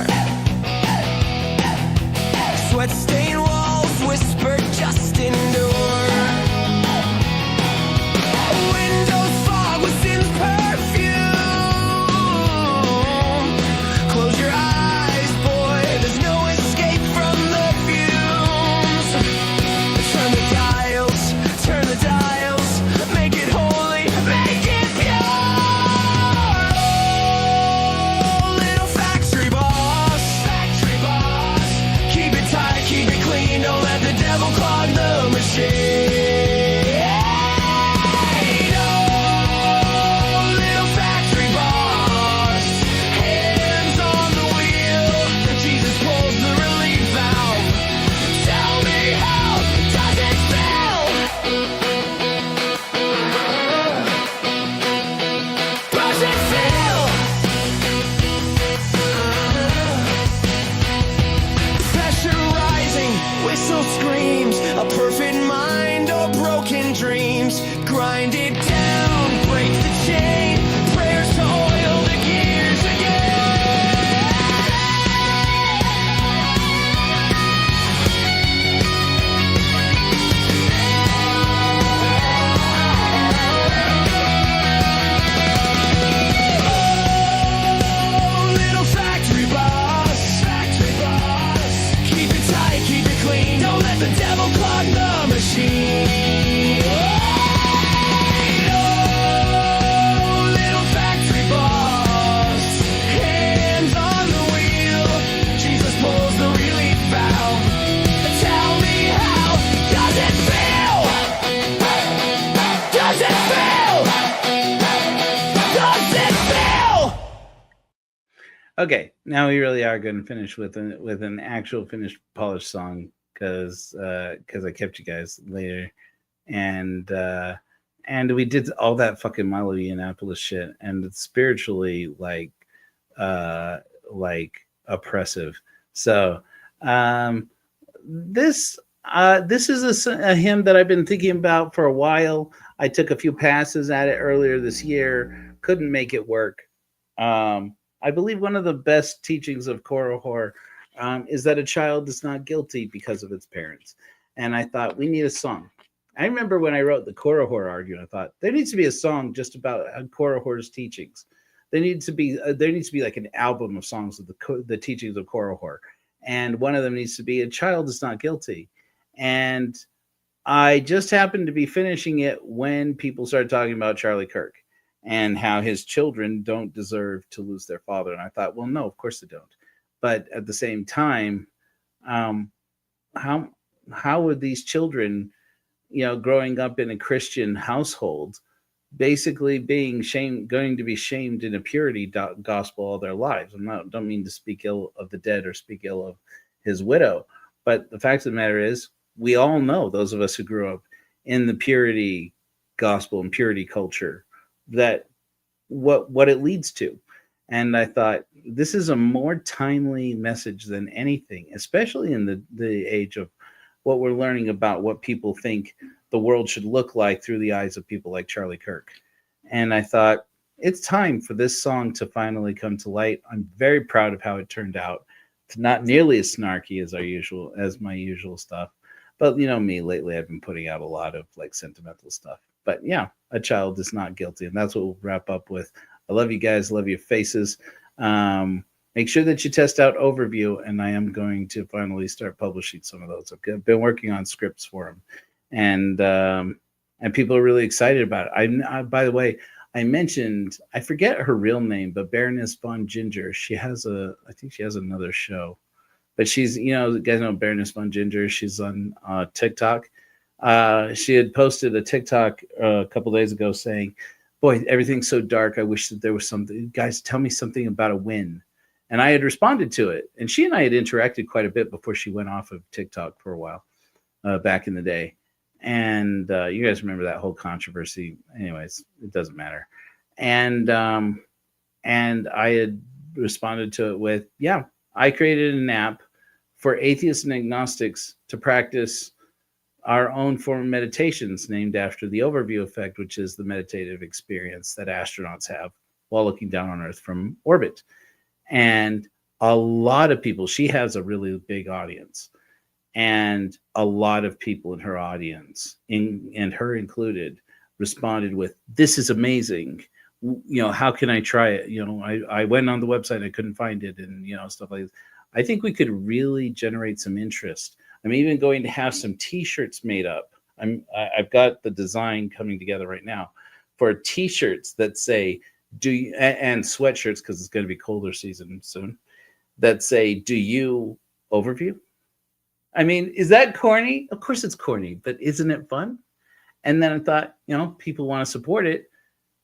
sweat-stained walls whisper, just endure. Windows fog with sin's perfume. Close your eyes, boy, there's no escape from the fumes. Turn the dials, make it holy, make it pure. Oh, little factory boss, keep it tight, keep it clean, don't let the devil clog the machine. Oh, little factory boss, hands on the wheel, Jesus pulls the relief valve. Tell me, how does it feel? Does it feel? Pressure rising, whistle screams, a perfect mind or broken dreams. Grind it down, break the chain, prayers to oil the gears Oh, little factory boss, keep it tight, keep it clean, don't let the devil clog the machine. Oh, little factory boss, hands on the wheel, Jesus pulls the relief valve. Tell me, how does it feel? Does it feel? Does it feel? Okay, now we really are going to finish with an actual finished polished song because I kept you guys later, and we did all that fucking Milo Yiannopoulos shit, and it's spiritually like oppressive. So this is a hymn that I've been thinking about for a while. I took a few passes at it earlier this year, couldn't make it work. I believe one of the best teachings of Korihor is that a child is not guilty because of its parents. And I thought, we need a song. I remember when I wrote the Korihor argument, I thought there needs to be a song just about Korihor's teachings. There needs to be like an album of songs of the teachings of Korihor. And one of them needs to be a child is not guilty. And I just happened to be finishing it when people started talking about Charlie Kirik and how his children don't deserve to lose their father. And I thought, well, no, of course they don't. But at the same time, how would these children, growing up in a Christian household, basically going to be shamed in a purity gospel all their lives. Don't mean to speak ill of the dead or speak ill of his widow, but the fact of the matter is, we all know, those of us who grew up in the purity gospel and purity culture, that what it leads to. And I thought, this is a more timely message than anything, especially in the age of what we're learning about what people think the world should look like through the eyes of people like Charlie Kirik. And I thought, it's time for this song to finally come to light. I'm very proud of how it turned out. It's not nearly as snarky as my usual stuff. But me, lately I've been putting out a lot of like sentimental stuff. But yeah, a child is not guilty. And that's what we'll wrap up with. I love you guys. Love your faces. Make sure that you test out Overview. And I am going to finally start publishing some of those. I've been working on scripts for them. And people are really excited about it. By the way, I mentioned, I forget her real name, but Baroness von Ginger. I think she has another show. But she's, you guys know Baroness von Ginger. She's on TikTok. She had posted a TikTok a couple days ago saying, boy, everything's so dark. I wish that there was something. Guys, tell me something about a win. And I had responded to it. And she and I had interacted quite a bit before she went off of TikTok for a while back in the day. And you guys remember that whole controversy. Anyways, it doesn't matter. And I had responded to it with, yeah, I created an app for atheists and agnostics to practice our own form of meditations named after the Overview effect, which is the meditative experience that astronauts have while looking down on Earth from orbit. And a lot of people, she has a really big audience, and a lot of people in her audience, and her included, responded with, this is amazing. How can I try it? I went on the website, I couldn't find it, and stuff like this. I think we could really generate some interest. I'm even going to have some T-shirts made up. I've got the design coming together right now for T-shirts that say, and sweatshirts, because it's going to be colder season soon, that say, do you Overview? I mean, is that corny? Of course it's corny, but isn't it fun? And then I thought, people want to support it.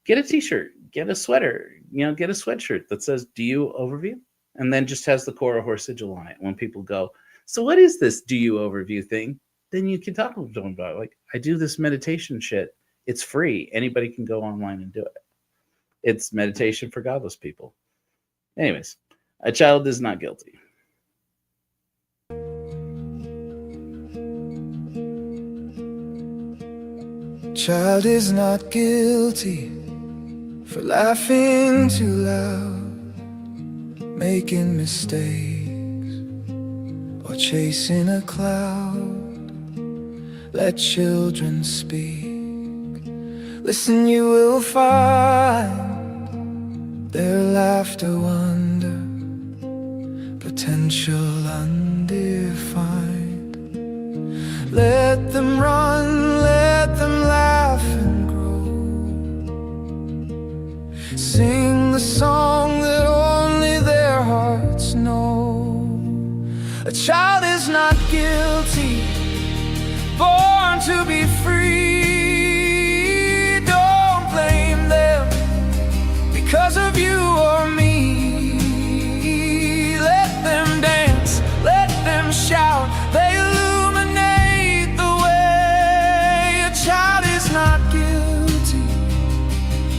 Get a T-shirt, get a sweater, get a sweatshirt that says, do you Overview? And then just has the Cora Horse sigil on it. When people go, so what is this do you Overview thing? Then you can talk to them about it. Like, I do this meditation shit. It's free. Anybody can go online and do it. It's meditation for godless people. Anyways, a child is not guilty. Child is not guilty for laughing too loud, making mistakes, or chasing a cloud. Let children speak. Listen, you will find their laughter wonder, potential undefined. Let them run, let them laugh and grow. Sing the song that only their hearts know. A child is not guilty, born to be free. Don't blame them because of you or me. Let them dance, let them shout, they illuminate the way. A child is not guilty,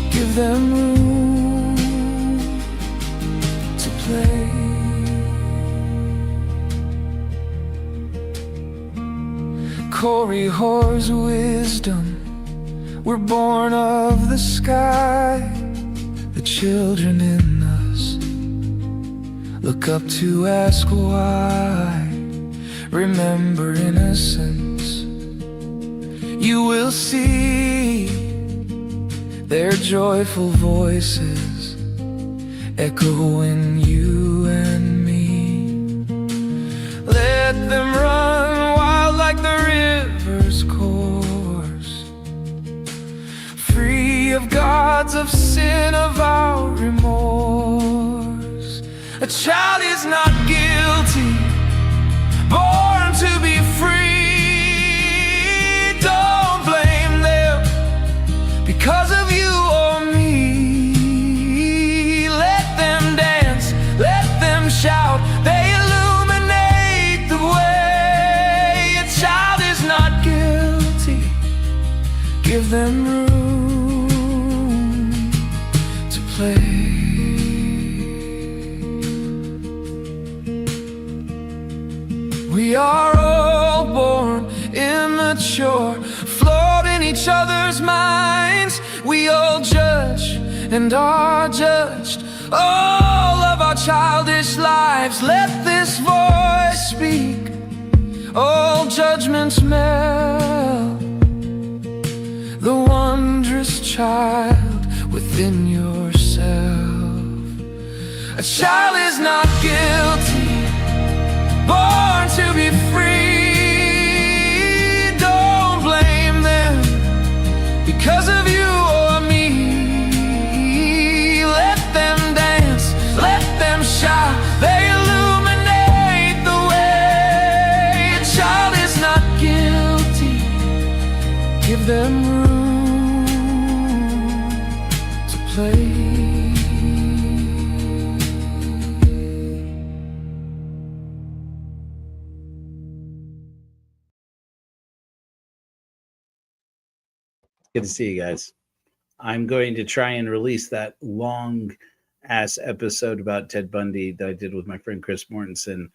give them room to play. Corey Hoare's wisdom, we're born of the sky. The children in us look up to ask why. Remember innocence, you will see their joyful voices echoing you and me. Let them run wild like the river's course, free of gods, of sin, of our remorse. A child is not guilty, born to be free. Don't We are all born immature, flawed in each other's minds. We all judge and are judged all of our childish lives. Let this voice speak, all judgments melt. The wondrous child within yourself. A child is not guilty, born to be free. Don't blame them because of you or me. Let them dance, let them shout, they illuminate the way. A child is not guilty, give them room to play. Good to see you guys. I'm going to try and release that long ass episode about Ted Bundy that I did with my friend Chris Mortensen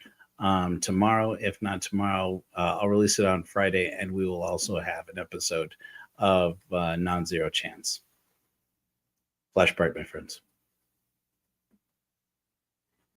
tomorrow. If not tomorrow, I'll release it on Friday, and we will also have an episode of Non-Zero Chance. Flash bright, my friends.